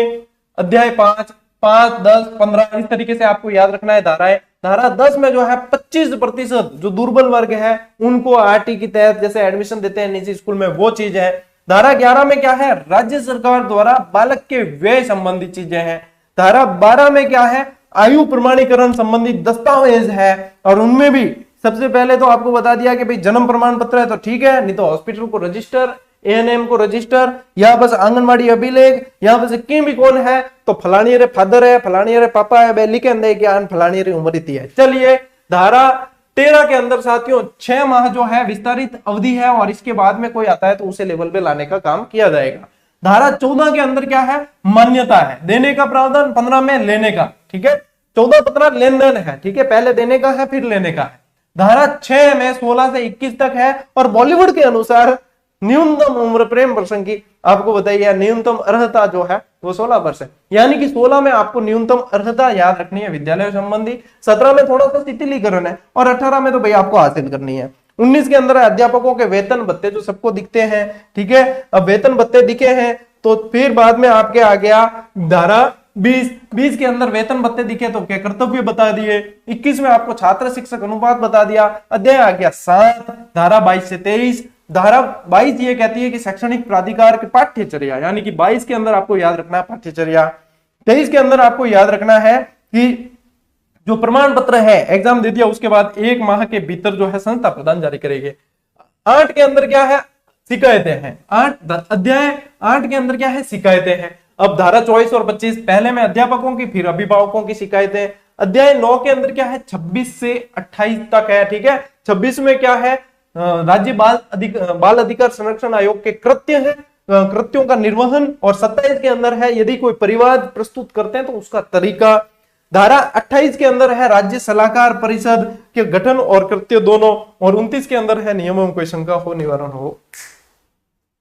अध्याय 5, 5, 10, 15 इस तरीके से आपको याद रखना है धाराएं। धारा 10 में जो है 25% जो दुर्बल वर्ग है उनको आरटी के तहत जैसे एडमिशन देते हैं निजी स्कूल में, वो चीज है। धारा 11 में क्या है, राज्य सरकार द्वारा बालक के व्यय संबंधी चीजें हैं। धारा 12 में क्या है, आयु प्रमाणीकरण संबंधी दस्तावेज है और उनमें भी सबसे पहले तो आपको बता दिया कि भाई जन्म प्रमाण पत्र है तो ठीक है, नहीं तो हॉस्पिटल को रजिस्टर, ANM को रजिस्टर, या बस आंगनबाड़ी अभिलेख, या बस किम भी कौन है तो फलानी रे फादर है, फलानी रे पापा है, लिखे अंदर ज्ञान फलानी रे उम्र है। चलिए धारा 13 के अंदर साथियों 6 माह जो है विस्तारित अवधि है और इसके बाद में कोई आता है तो उसे लेवल पे लाने का काम किया जाएगा। धारा 14 के अंदर क्या है, मान्यता है, देने का प्रावधान, 15 में लेने का, ठीक है, 14 15 लेन देन है, ठीक है, पहले देने का है फिर लेने का है। धारा 6 में 16 से 21 तक है और बॉलीवुड के अनुसार न्यूनतम उम्र प्रेम प्रसंग की आपको बताइए, न्यूनतम अर्हता जो है वो 16 वर्ष है, यानी कि 16 में आपको न्यूनतम अर्हता याद रखनी है विद्यालय संबंधी, 17 में थोड़ा सा शिथिलीकरण है और 18 में तो भाई आपको हासिल करनी है। 19 के अंदर अध्यापकों के वेतन भत्ते जो सबको दिखते हैं, ठीक है, अब वेतन भत्ते दिखे हैं तो फिर बाद में आपके आ गया धारा 20 के अंदर वेतन भत्ते दिखे तो क्या कर्तव्य बता दिए। 21 में आपको छात्र शिक्षक अनुपात बता दिया। अध्याय आ गया 7, धारा 22 से 23। धारा 22 ये कहती है कि शैक्षणिक प्राधिकार की पाठ्यचर्या, यानी कि 22 के अंदर आपको याद रखना है पाठ्यचर्या। 23 के अंदर आपको याद रखना है कि जो प्रमाण पत्र है एग्जाम दे दिया उसके बाद 1 माह के भीतर जो है संस्था प्रदान जारी करेगी। 8 के अंदर क्या है, शिकायतें हैं। अध्याय 8 के अंदर क्या है, शिकायतें हैं। अब धारा 24 और 25 पहले में अध्यापकों की फिर अभिभावकों की शिकायतें। अध्याय 9 के अंदर क्या है, 26 से 28 तक है, ठीक है। 26 में क्या है, राज्य बाल अधिकार संरक्षण आयोग के कृत्य है, कृत्यों का निर्वहन। और 27 के अंदर है यदि कोई परिवाद प्रस्तुत करते हैं तो उसका तरीका। धारा 28 के अंदर है राज्य सलाहकार परिषद के गठन और कृत्य दोनों। और 29 के अंदर है नियमों में कोई शंका हो निवारण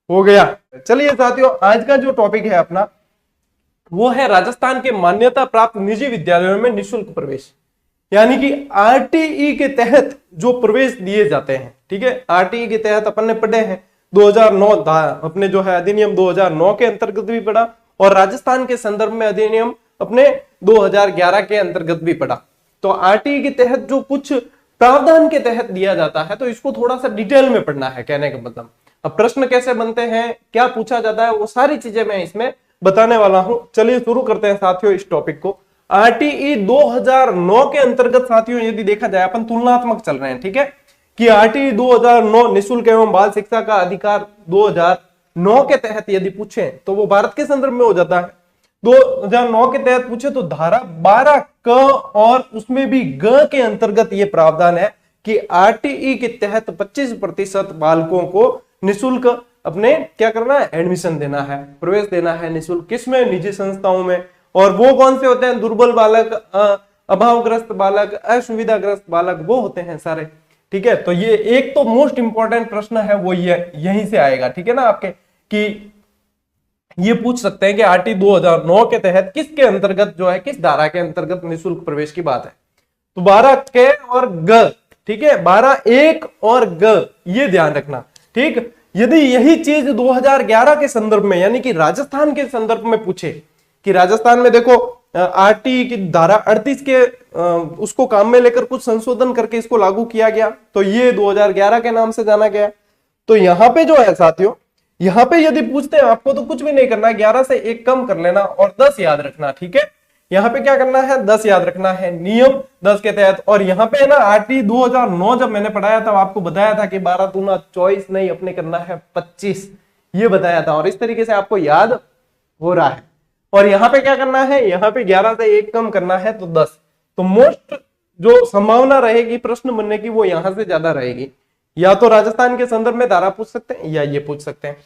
हो गया। चलिए साथियों, आज का जो टॉपिक है अपना वो है राजस्थान के मान्यता प्राप्त निजी विद्यालयों में निःशुल्क प्रवेश, यानी कि आरटीई के तहत जो प्रवेश दिए जाते हैं, ठीक है। आरटीई के तहत अपन ने पढ़े हैं 2009 अपने जो है अधिनियम 2009 के अंतर्गत भी पढ़ा और राजस्थान के संदर्भ में अधिनियम अपने 2011 के अंतर्गत भी पढ़ा। तो आरटीई के तहत जो कुछ प्रावधान के तहत दिया जाता है तो इसको थोड़ा सा डिटेल में पढ़ना है, कहने का मतलब। अब प्रश्न कैसे बनते हैं, क्या पूछा जाता है, वो सारी चीजें मैं इसमें बताने वाला हूं। चलिए शुरू करते हैं साथियों इस टॉपिक को। आरटीई 2009 के अंतर्गत साथियों यदि देखा जाए, अपन तुलनात्मक चल रहे हैं, ठीक है, कि आरटीई 2009 निःशुल्क एवं बाल शिक्षा का अधिकार 2009 के तहत यदि पूछे तो वो भारत के संदर्भ में हो जाता है। 2009 के तहत पूछे तो धारा 12 क और उसमें भी ग के अंतर्गत ये प्रावधान है कि आरटीई के तहत 25% बालकों को निःशुल्क अपने क्या करना है, एडमिशन देना है, प्रवेश देना है निःशुल्क। किसमें? निजी संस्थाओं में। और वो कौन से होते हैं? दुर्बल बालक, अभावग्रस्त बालक, असुविधाग्रस्त बालक, वो होते हैं सारे। ठीक है, तो ये एक तो मोस्ट इंपॉर्टेंट प्रश्न है वो ये यहीं से आएगा। ठीक है ना, आपके कि ये पूछ सकते हैं कि आरटी 2009 के तहत किसके अंतर्गत जो है, किस धारा के अंतर्गत निःशुल्क प्रवेश की बात है। तो 12 के और ग, ठीक है, 12 एक और ग, ये ध्यान रखना। ठीक, यदि यही चीज 2011 के संदर्भ में यानी कि राजस्थान के संदर्भ में पूछे कि राजस्थान में देखो आरटी की धारा 38 के उसको काम में लेकर कुछ संशोधन करके इसको लागू किया गया, तो ये 2011 के नाम से जाना गया। तो यहां पे जो है साथियों, यहां पे यदि पूछते हैं आपको तो कुछ भी नहीं करना, 11 से 1 कम कर लेना और 10 याद रखना। ठीक है, यहाँ पे क्या करना है, 10 याद रखना है, नियम 10 के तहत। और यहाँ पे है ना आरटी 2009 जब मैंने पढ़ाया था आपको बताया था कि 12 दूना 24 नहीं, अपने करना है 25, ये बताया था। और इस तरीके से आपको याद हो रहा है। और यहाँ पे क्या करना है, यहाँ पे 11 से 1 कम करना है तो 10। तो मोस्ट जो संभावना रहेगी प्रश्न बनने की वो यहां से ज्यादा रहेगी। या तो राजस्थान के संदर्भ में धारा पूछ सकते हैं या ये पूछ सकते हैं।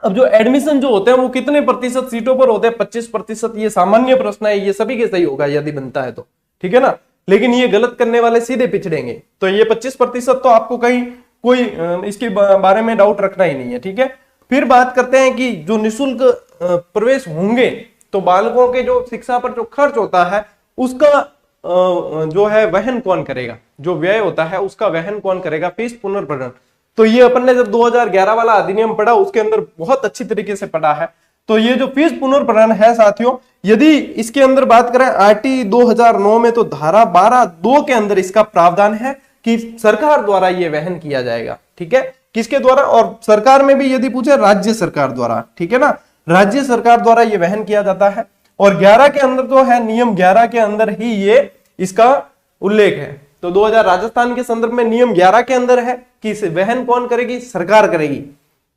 अब जो एडमिशन जो होते हैं वो कितने प्रतिशत सीटों पर होते हैं? 25%। ये सामान्य प्रश्न है, ये सभी के सही होगा यदि बनता है तो, ठीक है ना। लेकिन ये गलत करने वाले सीधे पिछड़ेंगे। तो ये 25% तो आपको कहीं कोई इसके बारे में डाउट रखना ही नहीं है। ठीक है, फिर बात करते हैं कि जो निःशुल्क प्रवेश होंगे तो बालकों के जो शिक्षा पर जो खर्च होता है उसका जो है वहन कौन करेगा, जो व्यय होता है उसका वहन कौन करेगा? फीस पुनर्भरण। तो ये अपन ने जब 2011 वाला अधिनियम पढ़ा उसके अंदर बहुत अच्छी तरीके से पढ़ा है। तो ये जो फीस पुनर्भरण है साथियों, यदि इसके अंदर बात करें आरटी 2009 में तो धारा 12(2) के अंदर इसका प्रावधान है कि सरकार द्वारा ये वहन किया जाएगा। ठीक है, किसके द्वारा? और सरकार में भी यदि पूछे राज्य सरकार द्वारा। ठीक है ना, राज्य सरकार द्वारा ये वहन किया जाता है। और 11 के अंदर जो है नियम 11 के अंदर ही ये इसका उल्लेख है। तो 2000 राजस्थान के संदर्भ में नियम 11 के अंदर है कि इसे वहन कौन करेगी? सरकार करेगी।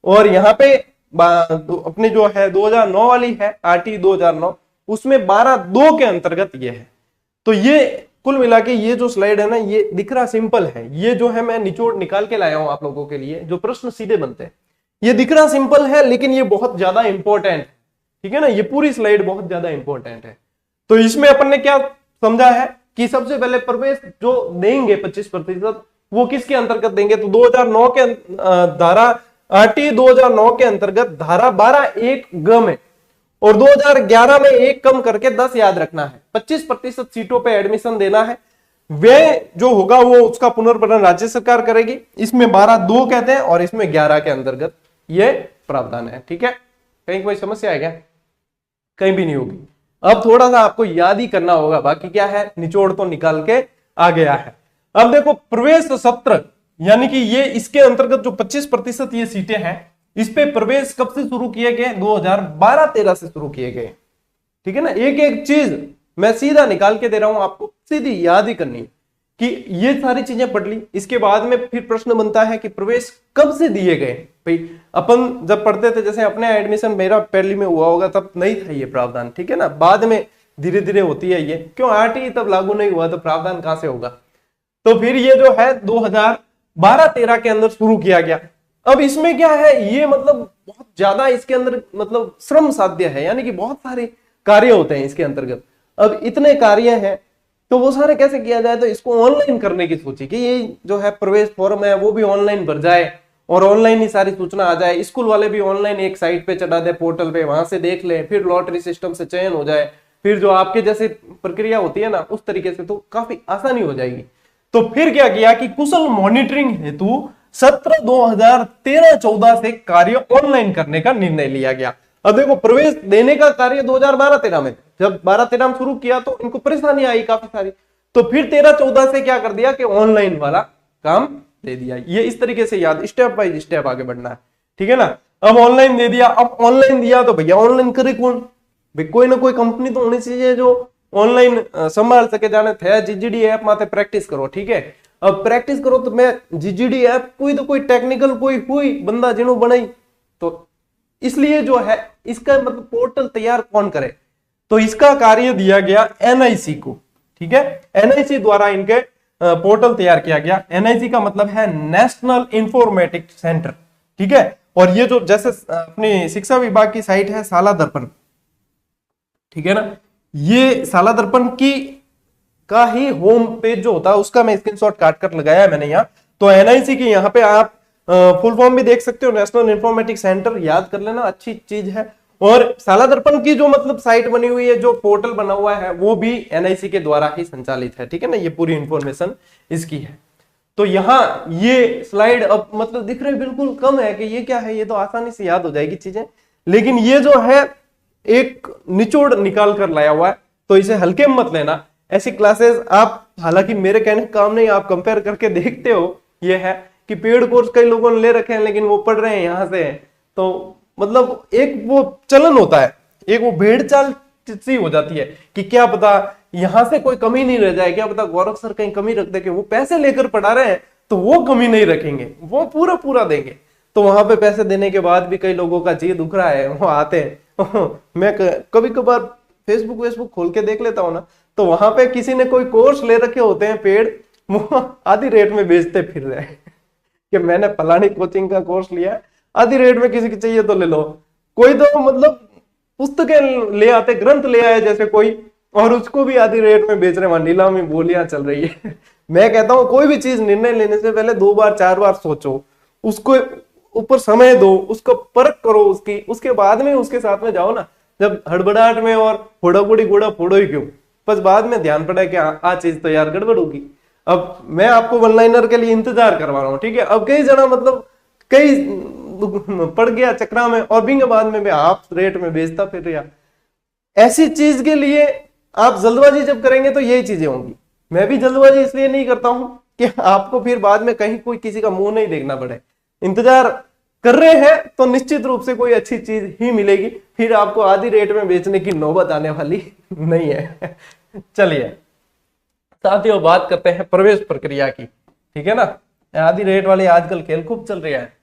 और यहाँ पे अपने जो है 2009 वाली है आरटी 2009, उसमें 12(2) के अंतर्गत ये है। तो ये कुल मिला के ये जो स्लाइड है ना, ये दिख रहा सिंपल है, ये जो है मैं निचोड़ निकाल के लाया हूं आप लोगों के लिए, जो प्रश्न सीधे बनते हैं। ये दिख रहा सिंपल है लेकिन ये बहुत ज्यादा इंपॉर्टेंट है। ठीक है ना, ये पूरी स्लाइड बहुत ज्यादा इंपॉर्टेंट है। तो इसमें अपन ने क्या समझा है कि सबसे पहले प्रवेश जो देंगे 25% वो किसके अंतर्गत देंगे? तो 2009 के धारा आरटी 2009 के अंतर्गत धारा 12(1) में, और 2011 में 1 कम करके 10 याद रखना है। 25% सीटों पे एडमिशन देना है। व्यय जो होगा वो उसका पुनर्भरण राज्य सरकार करेगी। इसमें 12(2) कहते हैं और इसमें 11 के अंतर्गत ये प्रावधान है। ठीक है, कहीं कोई समस्या है क्या? कहीं भी नहीं होगी। अब थोड़ा सा आपको याद ही करना होगा, बाकी क्या है निचोड़ तो निकाल के आ गया है। अब देखो प्रवेश सत्र, यानी कि ये इसके अंतर्गत जो 25% ये सीटें हैं, इस पे प्रवेश कब से शुरू किए गए? 2012-13 से शुरू किए गए। ठीक है ना, एक एक चीज मैं सीधा निकाल के दे रहा हूं आपको, सीधी याद ही करनी कि ये सारी चीजें पढ़ ली। इसके बाद में फिर प्रश्न बनता है कि प्रवेश कब से दिए गए। भाई अपन जब पढ़ते थे, जैसे अपने एडमिशन मेरा पहली में हुआ होगा तब नहीं था ये प्रावधान। ठीक है ना, बाद में धीरे धीरे होती है ये, क्यों आरटी तब लागू नहीं हुआ तो प्रावधान कहां से होगा। तो फिर ये जो है 2012-13 के अंदर शुरू किया गया। अब इसमें क्या है, ये मतलब बहुत ज्यादा इसके अंदर मतलब श्रम साध्य है, यानी कि बहुत सारे कार्य होते हैं इसके अंतर्गत। अब इतने कार्य हैं तो वो सारे कैसे किया जाए, तो इसको ऑनलाइन करने की सोची कि ये जो है प्रवेश फॉर्म है वो भी ऑनलाइन भर जाए और ऑनलाइन ही सारी सूचना आ जाए। स्कूल वाले भी ऑनलाइन एक साइट पे चढ़ा दे, पोर्टल पे, वहां से देख ले, फिर लॉटरी सिस्टम से चयन हो जाए, फिर जो आपके जैसे प्रक्रिया होती है ना उस तरीके से, तो काफी आसानी हो जाएगी। तो फिर क्या किया कि कुशल मॉनिटरिंग हेतु सत्र 2013-14 से कार्य ऑनलाइन करने का निर्णय लिया गया। अब देखो प्रवेश देने का कार्य 2012-13 में, जब 12-13 में शुरू किया तो इनको परेशानी आई काफी सारी, तो फिर 13-14 से क्या कर दिया कि ऑनलाइन वाला काम दे दिया। ये इस तरीके से याद, स्टेप बाय स्टेप आगे बढ़ना है। ठीक है ना, अब ऑनलाइन दे दिया। अब ऑनलाइन दिया तो भैया ऑनलाइन करे कौन? भाई कोई ना कोई कंपनी तो होनी चाहिए जो ऑनलाइन संभाल सके। जाने थे जीजीडी ऐप माथे प्रैक्टिस करो। ठीक है, अब प्रैक्टिस करो तो मैं जीजीडी ऐप कोई तो कोई टेक्निकल कोई हुई बंदा जिन्हों बनाई, तो इसलिए जो है इसका मतलब पोर्टल तैयार कौन करे, तो इसका कार्य दिया गया एनआईसी को। ठीक है, एनआईसी द्वारा इनके पोर्टल तैयार किया गया। एनआईसी का मतलब है नेशनल इंफॉर्मेटिक सेंटर, ठीक है। और ये जो जैसे अपनी शिक्षा विभाग की साइट है शाला दर्पण, ठीक है ना, ये शाला दर्पण की का ही होम पेज जो होता है उसका मैं स्क्रीनशॉट काट कर लगाया है मैंने यहाँ। तो एनआईसी की यहाँ पे आप फुल फॉर्म भी देख सकते हो, नेशनल इंफॉर्मेटिक सेंटर, याद कर लेना, अच्छी चीज है। और शाला दर्पण की जो मतलब साइट बनी हुई है, जो पोर्टल बना हुआ है, वो भी एनआईसी के द्वारा ही संचालित है, ठीक है ना, ये पूरी इंफॉर्मेशन इसकी है। तो यहाँ ये स्लाइड अब मतलब दिख रहे बिल्कुल कम है कि ये क्या है, ये तो आसानी से याद हो जाएगी चीजें, लेकिन ये जो है एक निचोड़ निकाल कर लाया हुआ है, तो इसे हल्के में मत लेना। ऐसी क्लासेस आप, हालांकि मेरे कहने का काम नहीं, आप कंपेयर करके देखते हो, ये है कि पेड कोर्स कई लोगों ने ले रखे हैं लेकिन वो पढ़ रहे हैं यहां से, तो मतलब एक वो चलन होता है, एक वो भेड़ चाल सी हो जाती है कि क्या पता यहां से कोई कमी नहीं रह जाए, क्या पता गौरव सर कहीं कमी रख दे, कि वो पैसे लेकर पढ़ा रहे हैं तो वो कमी नहीं रखेंगे, वो पूरा पूरा देंगे। तो वहां पे पैसे देने के बाद भी कई लोगों का जी दुख रहा है, वो आते हैं मैं कभी कभार फेसबुक खोल के देख लेता हूँ ना, तो वहां पे किसी ने कोई कोर्स ले रखे होते हैं पेड, वो आधी रेट में बेचते फिर रहे कि मैंने फलानी कोचिंग का कोर्स लिया, आधी रेट में किसी की चाहिए तो ले लो। कोई तो मतलब पुस्तकें ले आते, ग्रंथ ले आए जैसे कोई, और उसको भी आधी रेट में बेच रहे, वहां नीलामी बोलियां चल रही है मैं कहता हूं कोई भी चीज निर्णय लेने से पहले 2 बार 4 बार सोचो, उसको ऊपर समय दो, उसको परख करो उसकी, उसके बाद में उसके साथ में जाओ ना। जब हड़बड़ाहट में और फोड़ाफोड़ी गोड़ा फोड़ो ही क्यों, बस बाद में ध्यान पड़ा कि आ चीज तो यार गड़बड़ होगी। अब मैं आपको वन लाइनर के लिए इंतजार करवा रहा हूँ, ठीक है। अब कई जना मतलब कई पड़ गया चक्रा में, और बिंग बाद में भी हाफ रेट में बेचता फिर रहा। ऐसी चीज के लिए आप जल्दबाजी जब करेंगे तो यही चीजें होंगी। मैं भी जल्दबाजी इसलिए नहीं करता हूं कि आपको फिर बाद में कहीं कोई किसी का मुंह नहीं देखना पड़े। इंतजार कर रहे हैं तो निश्चित रूप से कोई अच्छी चीज ही मिलेगी, फिर आपको आधी रेट में बेचने की नौबत आने वाली नहीं है चलिए साथियों, बात करते हैं प्रवेश प्रक्रिया की, ठीक है ना। आधी रेट वाली आजकल खेल खूब चल रही है।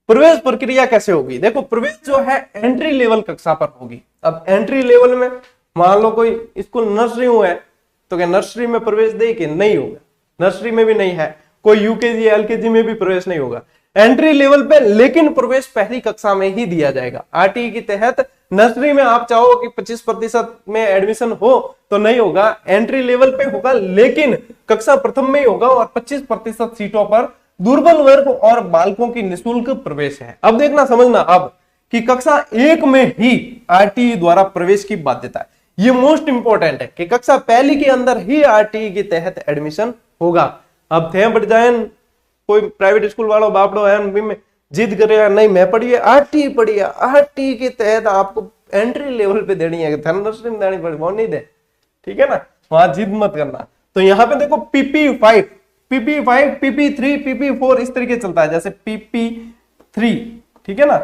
प्रवेश प्रक्रिया कैसे होगी, देखो प्रवेश जो है एंट्री लेवल कक्षा पर होगी। अब एंट्री लेवल में मान लो कोई स्कूल नर्सरी हुआ है, तो क्या नर्सरी में प्रवेश दे कि नहीं होगा, नर्सरी में भी नहीं है, कोई यूकेजी एलकेजी में भी प्रवेश नहीं होगा एंट्री लेवल पे, लेकिन प्रवेश पहली कक्षा में ही दिया जाएगा। आरटीई के तहत नर्सरी में आप चाहो कि 25% में एडमिशन हो तो नहीं होगा, एंट्री लेवल पे होगा, लेकिन कक्षा प्रथम में ही होगा, और 25% सीटों पर दुर्बल वर्ग और बालकों की निःशुल्क प्रवेश है। अब देखना समझना अब कि कक्षा 1 में ही आरटीई द्वारा प्रवेश की बाध्यता है, ये मोस्ट इंपॉर्टेंट है कि कक्षा पहली के अंदर ही आरटीई के तहत एडमिशन होगा। अब थे बढ़ जाए कोई प्राइवेट स्कूल वालों बापड़ो है जिद करे नहीं मैं पढ़िए आरटीई पढ़िए, आरटीई के तहत आपको एंट्री लेवल पे देनी है, नर्सरी में देनी पड़ेगी, वो नहीं दे, ठीक है ना, वहां जिद मत करना। तो यहाँ पे देखो PP5 PP3 PP4 इस तरीके चलता है, जैसे PP3, ठीक है ना,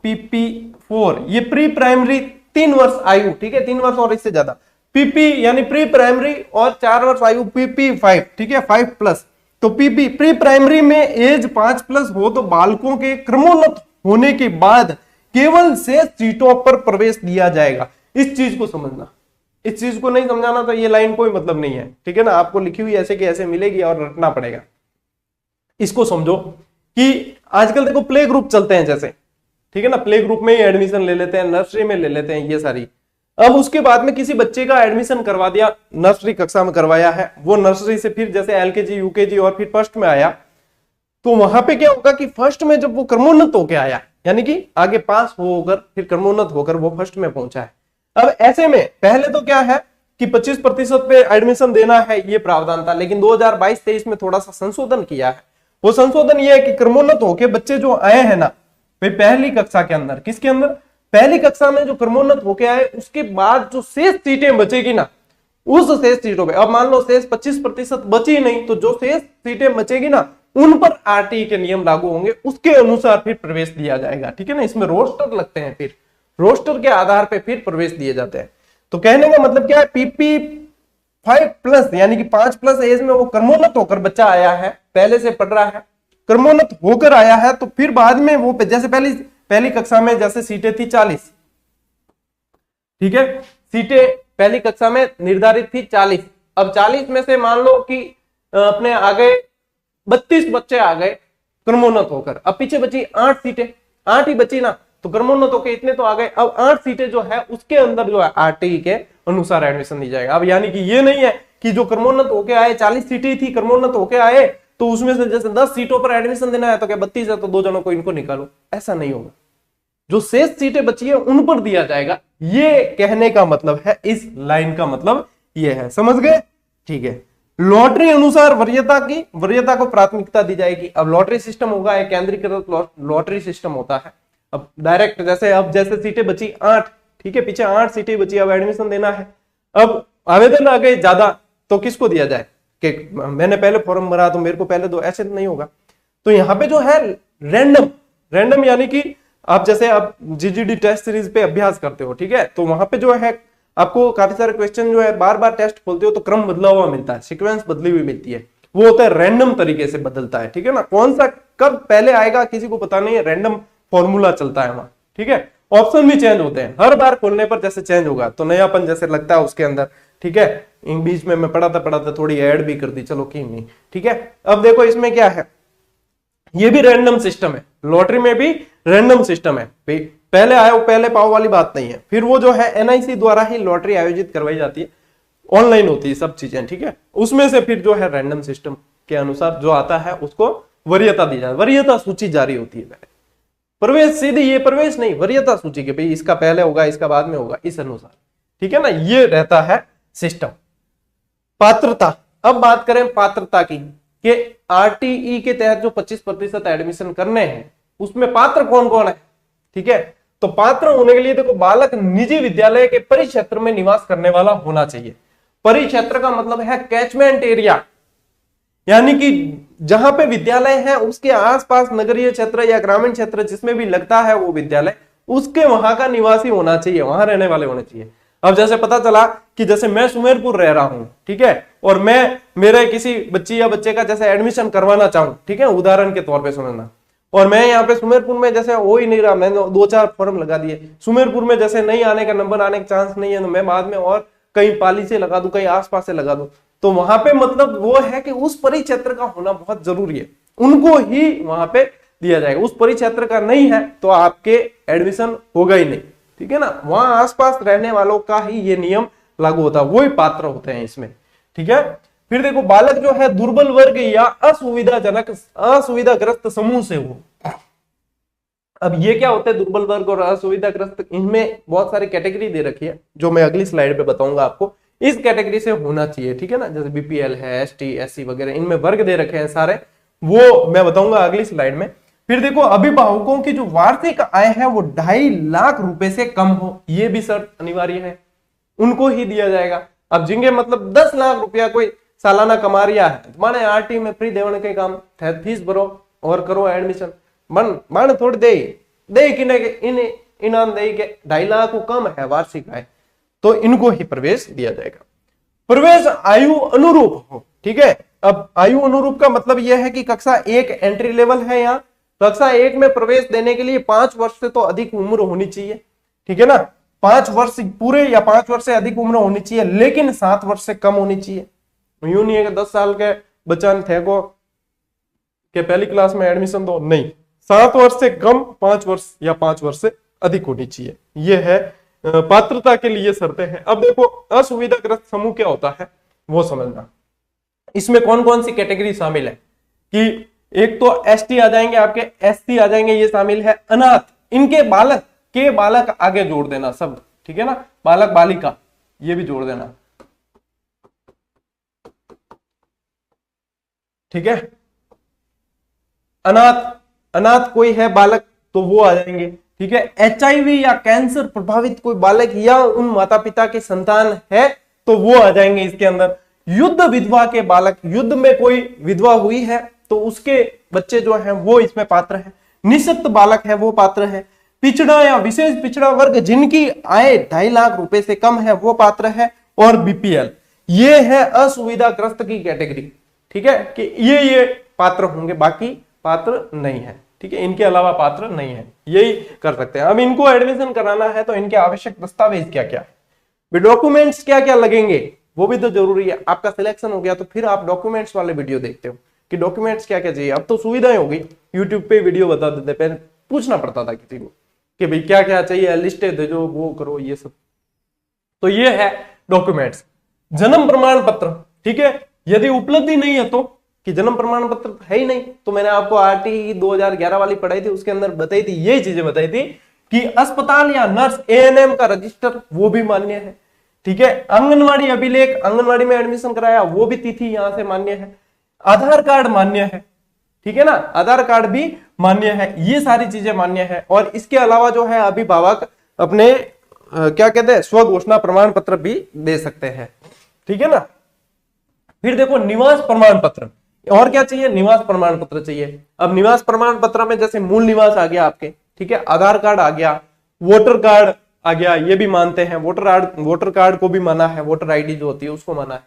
PP4 ये प्री प्राइमरी 3 वर्ष आयु, ठीक है, 3 वर्ष और इससे ज्यादा, PP यानी प्री प्राइमरी और 4 वर्ष आयु PP5, ठीक है, 5+। तो PP प्री प्राइमरी में एज 5+ हो तो बालकों के क्रमोन्नत होने के बाद केवल से सीटों पर प्रवेश दिया जाएगा। इस चीज को समझना, इस चीज को नहीं समझाना तो ये लाइन कोई मतलब नहीं है, ठीक है ना, आपको लिखी हुई ऐसे कि ऐसे मिलेगी और रटना पड़ेगा। इसको समझो कि आजकल देखो प्ले ग्रुप चलते हैं जैसे, ठीक है ना, प्ले ग्रुप में ही एडमिशन ले लेते हैं, नर्सरी में ले लेते हैं, ये सारी। अब उसके बाद में किसी बच्चे का एडमिशन करवा दिया, नर्सरी कक्षा में करवाया है, वो नर्सरी से फिर जैसे एलकेजी यूकेजी और फिर फर्स्ट में आया, तो वहां पे क्या होगा कि फर्स्ट में जब वो क्रमोन्नत होकर आया, यानी कि आगे पास होकर फिर क्रमोन्नत होकर वो फर्स्ट में पहुंचा है। अब ऐसे में पहले तो क्या है कि 25% पे एडमिशन देना है, ये प्रावधान था, लेकिन 2022-23 में थोड़ा सा संशोधन किया है। वो संशोधन ये है कि क्रमोन्नत होके बच्चे जो आए हैं ना भाई पहली कक्षा के अंदर, किसके अंदर, पहली कक्षा में जो क्रमोन्नत होके आए, उसके बाद जो शेष सीटें बचेगी ना, उस शेष सीटों पे, अब मान लो शेष 25% बची नहीं, तो जो शेष सीटें बचेगी ना उन पर आरटीई के नियम लागू होंगे, उसके अनुसार फिर प्रवेश दिया जाएगा, ठीक है ना। इसमें रोस्टर लगते हैं, फिर रोस्टर के आधार पे फिर प्रवेश दिए जाते हैं। तो कहने का मतलब क्या है, PP5+ यानी कि 5+ एज में वो क्रमोन्नत होकर बच्चा आया है, पहले से पढ़ रहा है, क्रमोन्नत होकर आया है, तो फिर बाद में वो जैसे पहली कक्षा में जैसे सीटें थी 40, ठीक है, सीटें पहली कक्षा में निर्धारित थी 40, अब 40 में से मान लो कि अपने आ गए 32 बच्चे आ गए क्रमोन्नत होकर। अब पीछे बची 8 सीटें, 8 ही बची ना, तो क्रमोन्नत होकर इतने तो आ गए। अब 8 सीटें जो है उसके अंदर जो है आरटीई के अनुसार एडमिशन दी जाएगा। अब यानी कि ये नहीं है कि जो क्रमोन्नत होके आए 40 सीटें थी, क्रमोन्नत होके आए तो उसमें से जैसे 10 सीटों पर एडमिशन देना है तो क्या 32 है तो 2 जनों को इनको निकालो, ऐसा नहीं होगा। जो शेष सीटें बची है उन पर दिया जाएगा। ये कहने का मतलब है, इस लाइन का मतलब ये है, समझ गए? ठीक है। लॉटरी अनुसार वरीयता को प्राथमिकता दी जाएगी। अब लॉटरी सिस्टम होगा, एक केंद्रीकृत लॉटरी सिस्टम होता है। अब डायरेक्ट जैसे सीटें बची 8, ठीक है, पीछे 8 सीटें बची, अब एडमिशन देना है। अब आवेदन आ गए ज्यादा तो किसको दिया जाए कि मैंने पहले फॉर्म भरा तो मेरे को पहले दो, ऐसे नहीं होगा। तो यहाँ पे जो है रैंडम यानी कि आप जैसे आप जीजीडी टेस्ट सीरीज पे अभ्यास करते हो, ठीक है, तो वहां पे जो है आपको काफी सारे क्वेश्चन जो है बार बार टेस्ट खोलते हो तो क्रम बदला हुआ मिलता है, सीक्वेंस बदली हुई मिलती है, वो होता है रैंडम तरीके से बदलता है, ठीक है ना। कौन सा कब पहले आएगा किसी को पता नहीं है, रैंडम फॉर्मूला चलता है वहां, ठीक है। ऑप्शन भी चेंज होते हैं, हर बार खोलने पर जैसे चेंज होगा तो नयापन जैसे लगता है उसके अंदर, ठीक है। इन बीच में मैं पढ़ाता थोड़ी ऐड भी कर दी, चलो की नहीं, ठीक है। अब देखो इसमें क्या है, ये भी रैंडम सिस्टम है, लॉटरी में भी रैंडम सिस्टम है, पहले आए वो पहले पाओ वाली बात नहीं है। फिर वो जो है एनआईसी द्वारा ही लॉटरी आयोजित करवाई जाती है, ऑनलाइन होती है सब चीजें, ठीक है। उसमें से फिर जो है रैंडम सिस्टम के अनुसार जो आता है उसको वरीयता दी जाती है, वरीयता सूची जारी होती है पहले। प्रवेश सीधी ये प्रवेश नहीं, वरीयता सूची के भाई इसका पहले होगा इसका बाद में होगा, इस अनुसार, ठीक है ना, ये रहता है सिस्टम। पात्रता, अब बात करें पात्रता की कि आरटीई के तहत जो 25% एडमिशन करने हैं उसमें पात्र कौन कौन है, ठीक है। तो पात्र होने के लिए देखो, बालक निजी विद्यालय के परिक्षेत्र में निवास करने वाला होना चाहिए। परिक्षेत्र का मतलब है कैचमेंट एरिया, यानी कि जहां पे विद्यालय है उसके आसपास नगरीय क्षेत्र या ग्रामीण क्षेत्र जिसमें भी लगता है वो विद्यालय, उसके वहां का निवासी होना चाहिए, वहां रहने वाले होने चाहिए। अब जैसे पता चला कि जैसे मैं सुमेरपुर रह रहा हूं, ठीक है, और मैं मेरे किसी बच्ची या बच्चे का जैसे एडमिशन करवाना चाहूं, ठीक है, उदाहरण के तौर पे समझना, और मैं यहाँ पे सुमेरपुर में जैसे हो ही नहीं रहा, मैंने 2-4 फॉर्म लगा दिए, सुमेरपुर में जैसे नहीं आने का नंबर आने का चांस नहीं है, तो मैं बाद में और कहीं पाली से लगा दूं, कहीं आसपास से लगा दूं। तो वहां पे मतलब वो है कि उस परिक्षेत्र का होना बहुत जरूरी है, उनको ही वहां पे दिया जाएगा। उस परिक्षेत्र का नहीं है तो आपके एडमिशन होगा ही नहीं, ठीक है ना। वहां आसपास रहने वालों का ही ये नियम लागू होता है, वो ही पात्र होते हैं इसमें, ठीक है। फिर देखो, बालक जो है दुर्बल वर्ग या असुविधाग्रस्त समूह से हो। अब ये क्या होता है दुर्बल वर्ग और असुविधाग्रस्त, इनमें बहुत सारी कैटेगरी दे रखी है जो मैं अगली स्लाइड पे बताऊंगा आपको। इस कैटेगरी से होना चाहिए, ठीक है ना, जैसे बीपीएल है, एसटी, एससी वगैरह, इनमें वर्ग दे रखे हैं सारे, वो मैं बताऊंगा अगली स्लाइड में। फिर देखो, अभिभावकों की जो वार्षिक आय है वो 2.5 लाख रुपए से कम हो, ये भी शर्त अनिवार्य है, उनको ही दिया जाएगा। अब जिनके मतलब 10 लाख रुपया कोई सालाना कमा रिया है, माने आरटी में फ्री देने के काम, फीस भरो और करो एडमिशन, मन थोड़ी दे कि इन इनाम दे के 2.5 लाख को कम है वार्षिक आय, तो इनको ही प्रवेश दिया जाएगा। प्रवेश आयु अनुरूप हो, ठीक है। अब आयु अनुरूप का मतलब यह है कि कक्षा 1 एंट्री लेवल है, यहाँ कक्षा 1 में प्रवेश देने के लिए 5 वर्ष से तो अधिक उम्र होनी चाहिए, ठीक है ना, 5 वर्ष पूरे या 5 वर्ष से अधिक उम्र होनी चाहिए, लेकिन 7 वर्ष से कम होनी चाहिए। यूं नहीं है कि 10 साल के बच्चा थे को के पहली क्लास में एडमिशन दो, नहीं, 7 वर्ष से कम, 5 वर्ष या 5 वर्ष से अधिक होनी चाहिए, यह है पात्रता के लिए शर्तें हैं। अब देखो, असुविधाग्रस्त समूह क्या होता है वो समझना। इसमें कौन कौन सी कैटेगरी शामिल है कि एक तो एसटी आ जाएंगे आपके, एससी आ जाएंगे, ये शामिल है। अनाथ, इनके बालक के बालक आगे जोड़ देना शब्द, ठीक है ना, बालक बालिका ये भी जोड़ देना, ठीक है। अनाथ कोई है बालक तो वो आ जाएंगे, ठीक है। एचआईवी या कैंसर प्रभावित कोई बालक या उन माता पिता के संतान है तो वो आ जाएंगे इसके अंदर। युद्ध विधवा के बालक, युद्ध में कोई विधवा हुई है तो उसके बच्चे जो हैं वो इसमें पात्र है। निःशक्त बालक है वो पात्र है। पिछड़ा या विशेष पिछड़ा वर्ग जिनकी आय 2.5 लाख रुपए से कम है वो पात्र है। और बीपीएल, ये है असुविधाग्रस्त की कैटेगरी, ठीक है, कि ये पात्र होंगे, बाकी पात्र नहीं है, ठीक है, इनके अलावा पात्र नहीं है, यही कर सकते हैं। अब इनको एडमिशन कराना है तो इनके आवश्यक दस्तावेज क्या क्या है, डॉक्यूमेंट्स क्या क्या लगेंगे वो भी तो जरूरी है। आपका सिलेक्शन हो गया तो फिर आप डॉक्यूमेंट्स वाले वीडियो देखते हो कि डॉक्यूमेंट्स क्या क्या चाहिए। अब तो सुविधाएं हो गई, यूट्यूब पे वीडियो बता देते, पहले पूछना पड़ता था किसी को कि भाई क्या क्या चाहिए, लिस्टें दे जो, वो करो, ये सब। तो ये है डॉक्यूमेंट्स। जन्म प्रमाण पत्र, ठीक है, यदि उपलब्धि नहीं है तो, कि जन्म प्रमाण पत्र है ही नहीं, तो मैंने आपको आरटी 2011 वाली पढ़ाई थी, उसके अंदर बताई थी, यही चीजें बताई थी कि अस्पताल या नर्स एएनएम का रजिस्टर वो भी मान्य है, ठीक है। आंगनवाड़ी अभिलेख, आंगनवाड़ी में एडमिशन कराया, वो भी तिथि यहां से मान्य है। आधार कार्ड मान्य है, ठीक है ना, आधार कार्ड भी मान्य है, ये सारी चीजें मान्य है। और इसके अलावा जो है अभिभावक अपने क्या कहते हैं, स्व घोषणा प्रमाण पत्र भी दे सकते हैं, ठीक है ना। फिर देखो निवास प्रमाण पत्र, और क्या चाहिए, निवास प्रमाण पत्र चाहिए। अब निवास प्रमाण पत्र में जैसे मूल निवास आ गया आपके, ठीक है, आधार कार्ड आ गया, वोटर कार्ड आ गया, ये भी मानते हैं, वोटर कार्ड को भी माना है, वोटर आईडी जो होती है उसको माना है।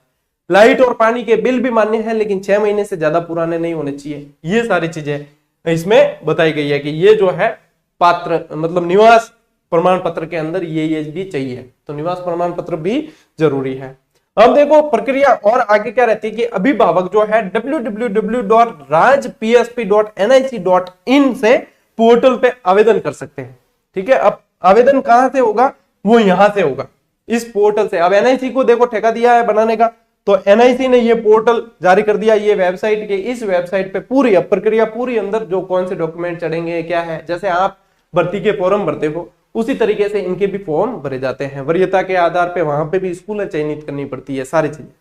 लाइट और पानी के बिल भी मान्य है, लेकिन 6 महीने से ज्यादा पुराने नहीं होने चाहिए। ये सारी चीजें इसमें बताई गई है कि ये जो है पात्र, मतलब निवास प्रमाण पत्र के अंदर ये भी चाहिए, तो निवास प्रमाण पत्र भी जरूरी है। अब देखो प्रक्रिया और आगे क्या रहती है कि अभिभावक जो है www.rajpsp.nic.in से पोर्टल पे आवेदन कर सकते हैं, ठीक है। अब आवेदन कहां से होगा, वो यहां से होगा, इस पोर्टल से। अब एनआईसी को देखो ठेका दिया है बनाने का, तो एनआईसी ने ये पोर्टल जारी कर दिया, ये वेबसाइट के, इस वेबसाइट पे पूरी अब प्रक्रिया पूरी अंदर जो कौन से डॉक्यूमेंट चढ़ेंगे क्या है, जैसे आप भर्ती के फॉर्म भरते हो उसी तरीके से इनके भी फॉर्म भरे जाते हैं, वरीयता के आधार पे वहां पे भी स्कूल चयनित करनी पड़ती है, सारी चीजें।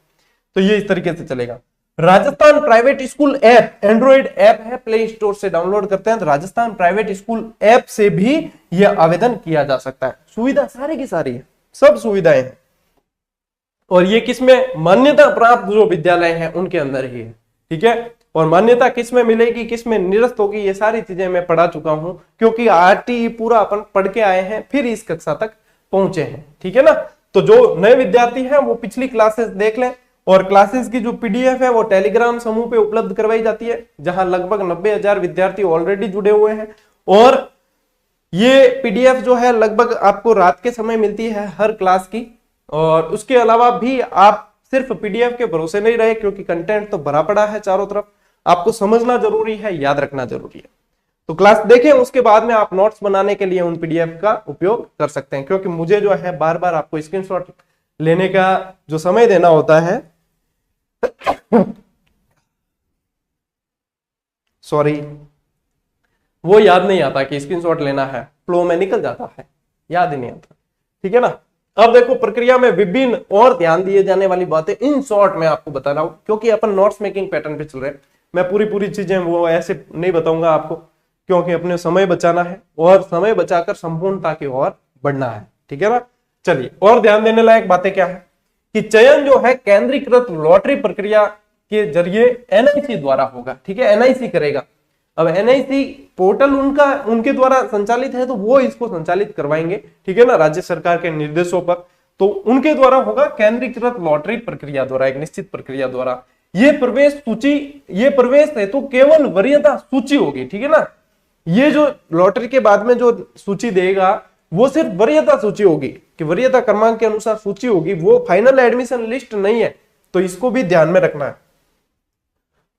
तो ये इस तरीके से चलेगा। Rajasthan private school app, Android app है, प्ले स्टोर से डाउनलोड करते हैं, तो राजस्थान प्राइवेट स्कूल ऐप से भी यह आवेदन किया जा सकता है। सुविधा सारी की सारी है, सब सुविधाएं हैं। और ये किसमें, मान्यता प्राप्त जो विद्यालय हैं उनके अंदर ही है, ठीक है। और मान्यता किसमें मिलेगी, किसमें निरस्त होगी, ये सारी चीजें मैं पढ़ा चुका हूं, क्योंकि आरटी पूरा अपन पढ़ के आए हैं, फिर इस कक्षा तक पहुंचे हैं, ठीक है ना। तो जो नए विद्यार्थी हैं वो पिछली क्लासेस देख लें, और क्लासेस की जो पीडीएफ है वो टेलीग्राम समूह पे उपलब्ध करवाई जाती है, जहां लगभग 90,000 विद्यार्थी ऑलरेडी जुड़े हुए हैं। और ये पीडीएफ जो है लगभग आपको रात के समय मिलती है हर क्लास की। और उसके अलावा भी आप सिर्फ पीडीएफ के भरोसे नहीं रहे, क्योंकि कंटेंट तो भरा पड़ा है चारों तरफ, आपको समझना जरूरी है, याद रखना जरूरी है। तो क्लास देखें, उसके बाद में आप नोट्स बनाने के लिए उन पीडीएफ का उपयोग कर सकते हैं, क्योंकि मुझे जो है बार बार आपको स्क्रीनशॉट लेने का जो समय देना होता है सॉरी, वो याद नहीं आता कि स्क्रीनशॉट लेना है, फ्लो में निकल जाता है, याद ही नहीं आता, ठीक है ना। अब देखो प्रक्रिया में विभिन्न और ध्यान दिए जाने वाली बातें इन शॉर्ट में आपको बता रहा हूं, क्योंकि अपन नोट्स मेकिंग पैटर्न पे चल रहे हैं। मैं पूरी चीजें वो ऐसे नहीं बताऊंगा आपको, क्योंकि अपने समय बचाना है, और समय बचाकर संपूर्णता की ओर बढ़ना है, ठीक है ना। चलिए, और ध्यान देने लायक बातें क्या है कि चयन जो है केंद्रीकृत लॉटरी प्रक्रिया के जरिए एनआईसी द्वारा होगा, ठीक है, एनआईसी करेगा। अब एनआईसी पोर्टल उनके द्वारा संचालित है, तो वो इसको संचालित करवाएंगे, ठीक है ना, राज्य सरकार के निर्देशों पर। तो उनके द्वारा होगा केंद्रीकृत लॉटरी प्रक्रिया द्वारा, एक निश्चित प्रक्रिया द्वारा। ये प्रवेश सूची, ये प्रवेश है तो केवल वरीयता सूची होगी, ठीक है ना। ये जो लॉटरी के बाद में जो सूची देगा वो सिर्फ वरीयता सूची होगी, कि वरीयता क्रमांक के अनुसार सूची होगी, वो फाइनल एडमिशन लिस्ट नहीं है, तो इसको भी ध्यान में रखना है।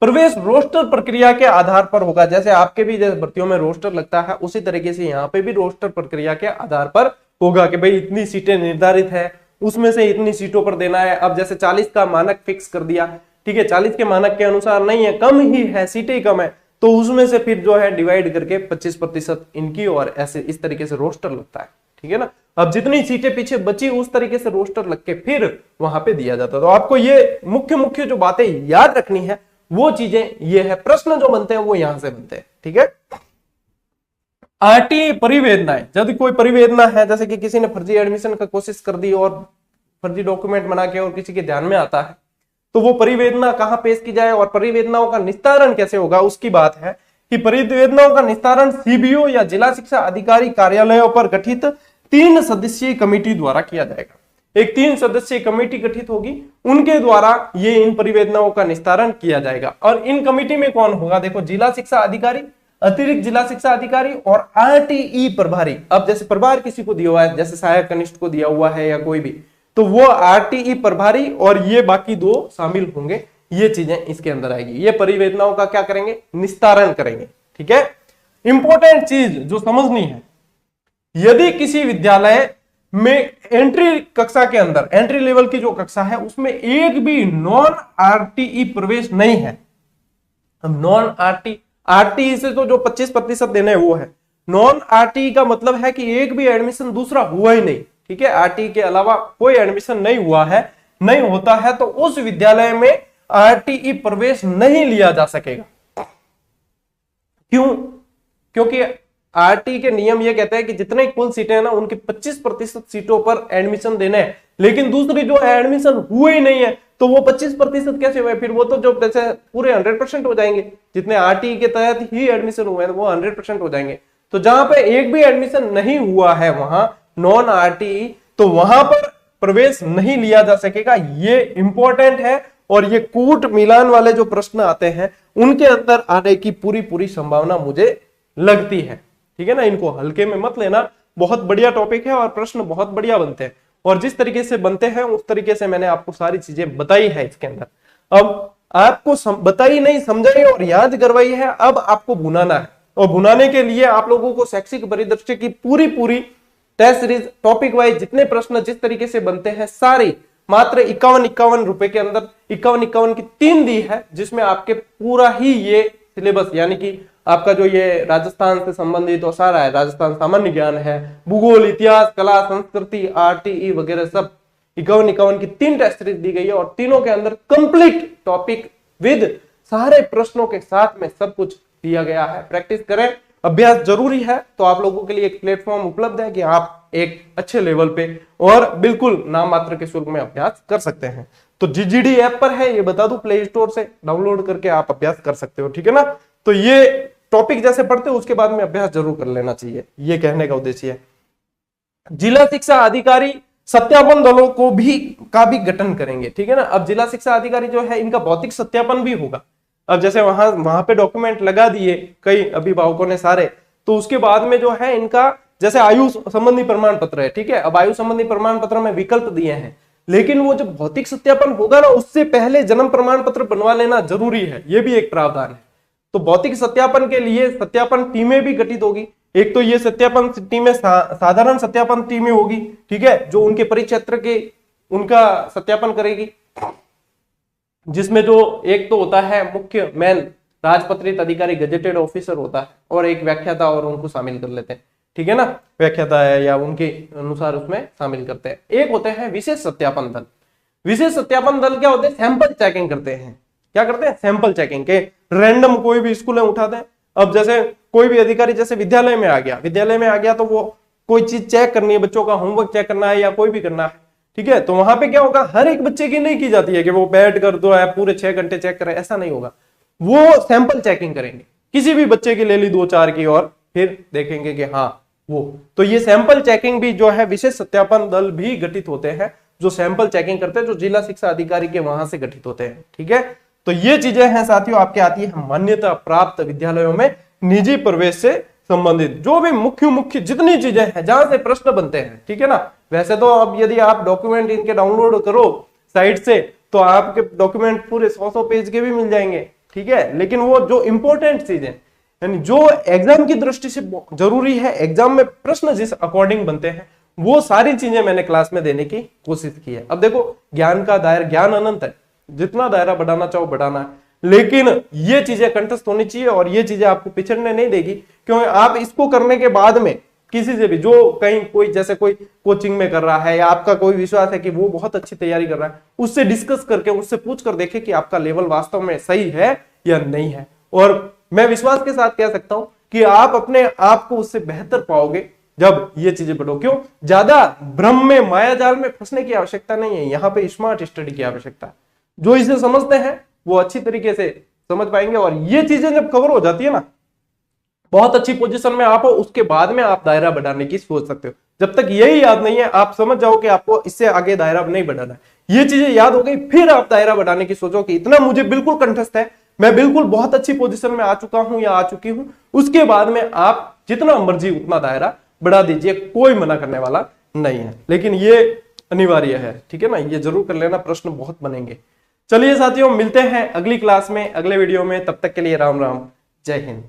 प्रवेश रोस्टर प्रक्रिया के आधार पर होगा, जैसे आपके भी जैसे भर्तियों में रोस्टर लगता है, उसी तरीके से यहाँ पे भी रोस्टर प्रक्रिया के आधार पर होगा कि भाई इतनी सीटें निर्धारित है, उसमें से इतनी सीटों पर देना है। अब जैसे 40 का मानक फिक्स कर दिया, ठीक है, 40 के मानक के अनुसार नहीं है, कम ही है, सीटें कम है, तो उसमें से फिर जो है डिवाइड करके 25% इनकी, और ऐसे इस तरीके से रोस्टर लगता है, ठीक है ना। अब जितनी सीटें पीछे बची उस तरीके से रोस्टर लग के फिर वहां पे दिया जाता है। तो आपको ये मुख्य जो बातें याद रखनी है वो चीजें ये है, प्रश्न जो बनते हैं वो यहां से बनते हैं, ठीक है। आरटी परिवेदनाएं, यदि कोई परिवेदना है, जैसे कि किसी ने फर्जी एडमिशन का कोशिश कर दी और फर्जी डॉक्यूमेंट बना के और किसी के ध्यान में आता है, तो वो परिवेदना कहां पेश की जाए और परिवेदनाओं का निस्तारण कैसे होगा, उसकी बात है कि परिवेदनाओं का निस्तारण सीबीओ या जिला शिक्षा अधिकारी कार्यालयों पर गठित 3 सदस्यीय कमेटी द्वारा किया जाएगा। एक 3 सदस्यीय कमेटी गठित होगी, उनके द्वारा ये इन परिवेदनाओं का निस्तारण किया जाएगा। और इन कमेटी में कौन होगा, देखो जिला शिक्षा अधिकारी, अतिरिक्त जिला शिक्षा अधिकारी और आरटीई प्रभारी। अब जैसे प्रभार किसी को दिया हुआ है, जैसे सहायक कनिष्ठ को दिया हुआ है या कोई भी, तो वो आरटीई प्रभारी और ये बाकी दो शामिल होंगे, ये चीजें इसके अंदर आएगी। ये परिवेदनाओं का क्या करेंगे, निस्तारण करेंगे। ठीक है, इंपॉर्टेंट चीज जो समझनी है, यदि किसी विद्यालय में एंट्री कक्षा के अंदर, एंट्री लेवल की जो कक्षा है उसमें एक भी नॉन आरटीई प्रवेश नहीं है, हम नॉन आरटीई से तो जो 25% देने वो है, नॉन आरटीई का मतलब है कि एक भी एडमिशन दूसरा हुआ ही नहीं। ठीक है, आरटीई के अलावा कोई एडमिशन नहीं हुआ है, नहीं होता है, तो उस विद्यालय में आरटीई प्रवेश नहीं लिया जा सकेगा। क्यों? क्योंकि आरटीई के नियम ये कहते हैं कि जितने कुल सीटें हैं ना उनकी 25% सीटों पर एडमिशन देने हैं, लेकिन दूसरी जो एडमिशन हुए ही नहीं है तो वो 25% कैसे हुए, फिर वो तो जो पैसे पूरे 100% हो जाएंगे, जितने आरटीई के तहत ही एडमिशन हुए हैं वो 100% हो जाएंगे। तो जहां पे एक भी एडमिशन नहीं हुआ है वहां नॉन आरटीई, तो वहां पर प्रवेश नहीं लिया जा सकेगा। ये इंपॉर्टेंट है, और ये कूट मिलान वाले जो प्रश्न आते हैं उनके अंदर आने की पूरी संभावना मुझे लगती है। ठीक है ना, इनको हल्के में मत लेना, बहुत बढ़िया टॉपिक है और प्रश्न बहुत बढ़िया बनते हैं, और जिस तरीके से बनते हैं उस तरीके से मैंने आपको सारी चीजें बताई है इसके अंदर। अब आपको बताई नहीं, समझाई और याद करवाई है, अब आपको भुनाना है, और भुनाने के लिए आप लोगों को शैक्षिक परिदृश्य की पूरी टेस्ट सीरीज टॉपिक वाइज जितने प्रश्न जिस तरीके से बनते हैं सारी मात्र 51 रुपए के अंदर 51 की 3 दी है, जिसमें आपके पूरा ही ये सिलेबस, यानी कि आपका जो ये राजस्थान से संबंधित और सारा है, राजस्थान सामान्य ज्ञान है, भूगोल, इतिहास, कला, संस्कृति, आरटीई वगैरह सब 51 की 3 टेस्ट सीरीज दी गई है, और तीनों के अंदर कंप्लीट टॉपिक विद सारे प्रश्नों के साथ में सब कुछ दिया गया है। प्रैक्टिस करें, अभ्यास जरूरी है, तो आप लोगों के लिए एक प्लेटफॉर्म उपलब्ध है कि आप एक अच्छे लेवल पे और बिल्कुल नाम मात्र के शुल्क में अभ्यास कर सकते हैं। तो जीजीडी ऐप पर है, ये बता दूं, प्ले स्टोर से डाउनलोड करके आप अभ्यास कर सकते हो। ठीक है ना, तो ये टॉपिक जैसे पढ़ते हो उसके बाद में अभ्यास जरूर कर लेना चाहिए, ये कहने का उद्देश्य है। जिला शिक्षा अधिकारी सत्यापन दलों को भी का भी गठन करेंगे। ठीक है ना, अब जिला शिक्षा अधिकारी जो है इनका भौतिक सत्यापन भी होगा। अब जैसे वहां पे डॉक्यूमेंट लगा दिए कई अभिभावकों ने सारे, तो उसके बाद में जो है इनका जैसे आयु संबंधी प्रमाण पत्र है, ठीक है, अब आयु संबंधी प्रमाण पत्र में विकल्प दिए हैं, लेकिन वो जब भौतिक सत्यापन होगा ना उससे पहले जन्म प्रमाण पत्र बनवा लेना जरूरी है, ये भी एक प्रावधान है। तो भौतिक सत्यापन के लिए सत्यापन टीमें भी गठित होगी। एक तो ये सत्यापन टीमें साधारण सत्यापन टीमें होगी, ठीक है, जो उनके परिक्षेत्र के उनका सत्यापन करेगी, जिसमें जो एक तो होता है मुख्य मेन राजपत्रित अधिकारी गजेटेड ऑफिसर होता है, और एक व्याख्याता, और उनको शामिल कर लेते हैं। ठीक है ना, व्याख्याता है या उनके अनुसार उसमें शामिल करते हैं। एक होते हैं विशेष सत्यापन दल। विशेष सत्यापन दल क्या होते हैं, सैंपल चेकिंग करते हैं। क्या करते हैं, सैंपल चेकिंग के रैंडम कोई भी स्कूल में उठाते हैं। अब जैसे कोई भी अधिकारी जैसे विद्यालय में आ गया तो वो कोई चीज चेक करनी है, बच्चों का होमवर्क चेक करना है या कोई भी करना है, ठीक है, तो वहां पे क्या होगा, हर एक बच्चे की नहीं की जाती है कि वो बैठ कर दो है पूरे 6 घंटे चेक करें, ऐसा नहीं होगा। वो सैंपल चेकिंग करेंगे, किसी भी बच्चे की ले ली 2-4 की, और फिर देखेंगे कि हाँ वो, तो ये सैंपल चेकिंग भी जो है विशेष सत्यापन दल भी गठित होते हैं, जो सैंपल चेकिंग करते हैं, जो जिला शिक्षा अधिकारी के वहां से गठित होते हैं। ठीक है, तो ये चीजें हैं साथियों आपके आती है मान्यता प्राप्त विद्यालयों में निजी प्रवेश से संबंधित जो भी मुख्य जितनी चीजें हैं जहां से प्रश्न बनते हैं। ठीक है ना, वैसे तो अब यदि आप डॉक्यूमेंट इनके डाउनलोड करो साइट से तो आपके डॉक्यूमेंट पूरे 100 पेज के भी मिल जाएंगे। ठीक है, लेकिन वो जो इंपॉर्टेंट चीजें यानी जो एग्जाम की दृष्टि से जरूरी है, एग्जाम में प्रश्न जिस अकॉर्डिंग बनते हैं, वो सारी चीजें मैंने क्लास में देने की कोशिश की है। अब देखो, ज्ञान का दायरा, ज्ञान अनंत है, जितना दायरा बढ़ाना चाहो बढ़ाना है, लेकिन ये चीजें कंठस्थ होनी चाहिए और ये चीजें आपको पिछड़ने नहीं देगी, क्योंकि आप इसको करने के बाद में किसी से भी जो कहीं कोई जैसे कोई कोचिंग में कर रहा है या आपका कोई विश्वास है कि वो बहुत अच्छी तैयारी कर रहा है, उससे डिस्कस करके उससे पूछ कर देखे कि आपका लेवल वास्तव में सही है या नहीं है। और मैं विश्वास के साथ कह सकता हूं कि आप अपने आप को उससे बेहतर पाओगे जब ये चीजें पढ़ो। क्यों, ज्यादा भ्रम में माया जाल में फंसने की आवश्यकता नहीं है, यहाँ पे स्मार्ट स्टडी की आवश्यकता है। जो इसे समझते हैं वो अच्छी तरीके से समझ पाएंगे, और ये चीजें जब कवर हो जाती है ना, बहुत अच्छी पोजीशन में आप हो, उसके बाद में आप दायरा बढ़ाने की सोच सकते हो। जब तक यही याद नहीं है, आप समझ जाओ कि आपको इससे आगे दायरा नहीं बढ़ाना है, ये चीजें याद हो गई, फिर आप दायरा बढ़ाने की सोचो कि इतना मुझे बिल्कुल कंठस्थ है, मैं बिल्कुल बहुत अच्छी पोजीशन में आ चुका हूं या आ चुकी हूं, उसके बाद में आप जितना मर्जी उतना दायरा बढ़ा दीजिए, कोई मना करने वाला नहीं है। लेकिन ये अनिवार्य है। ठीक है ना, ये जरूर कर लेना, प्रश्न बहुत बनेंगे। चलिए साथियों, मिलते हैं अगली क्लास में, अगले वीडियो में। तब तक के लिए राम राम, जय हिंद।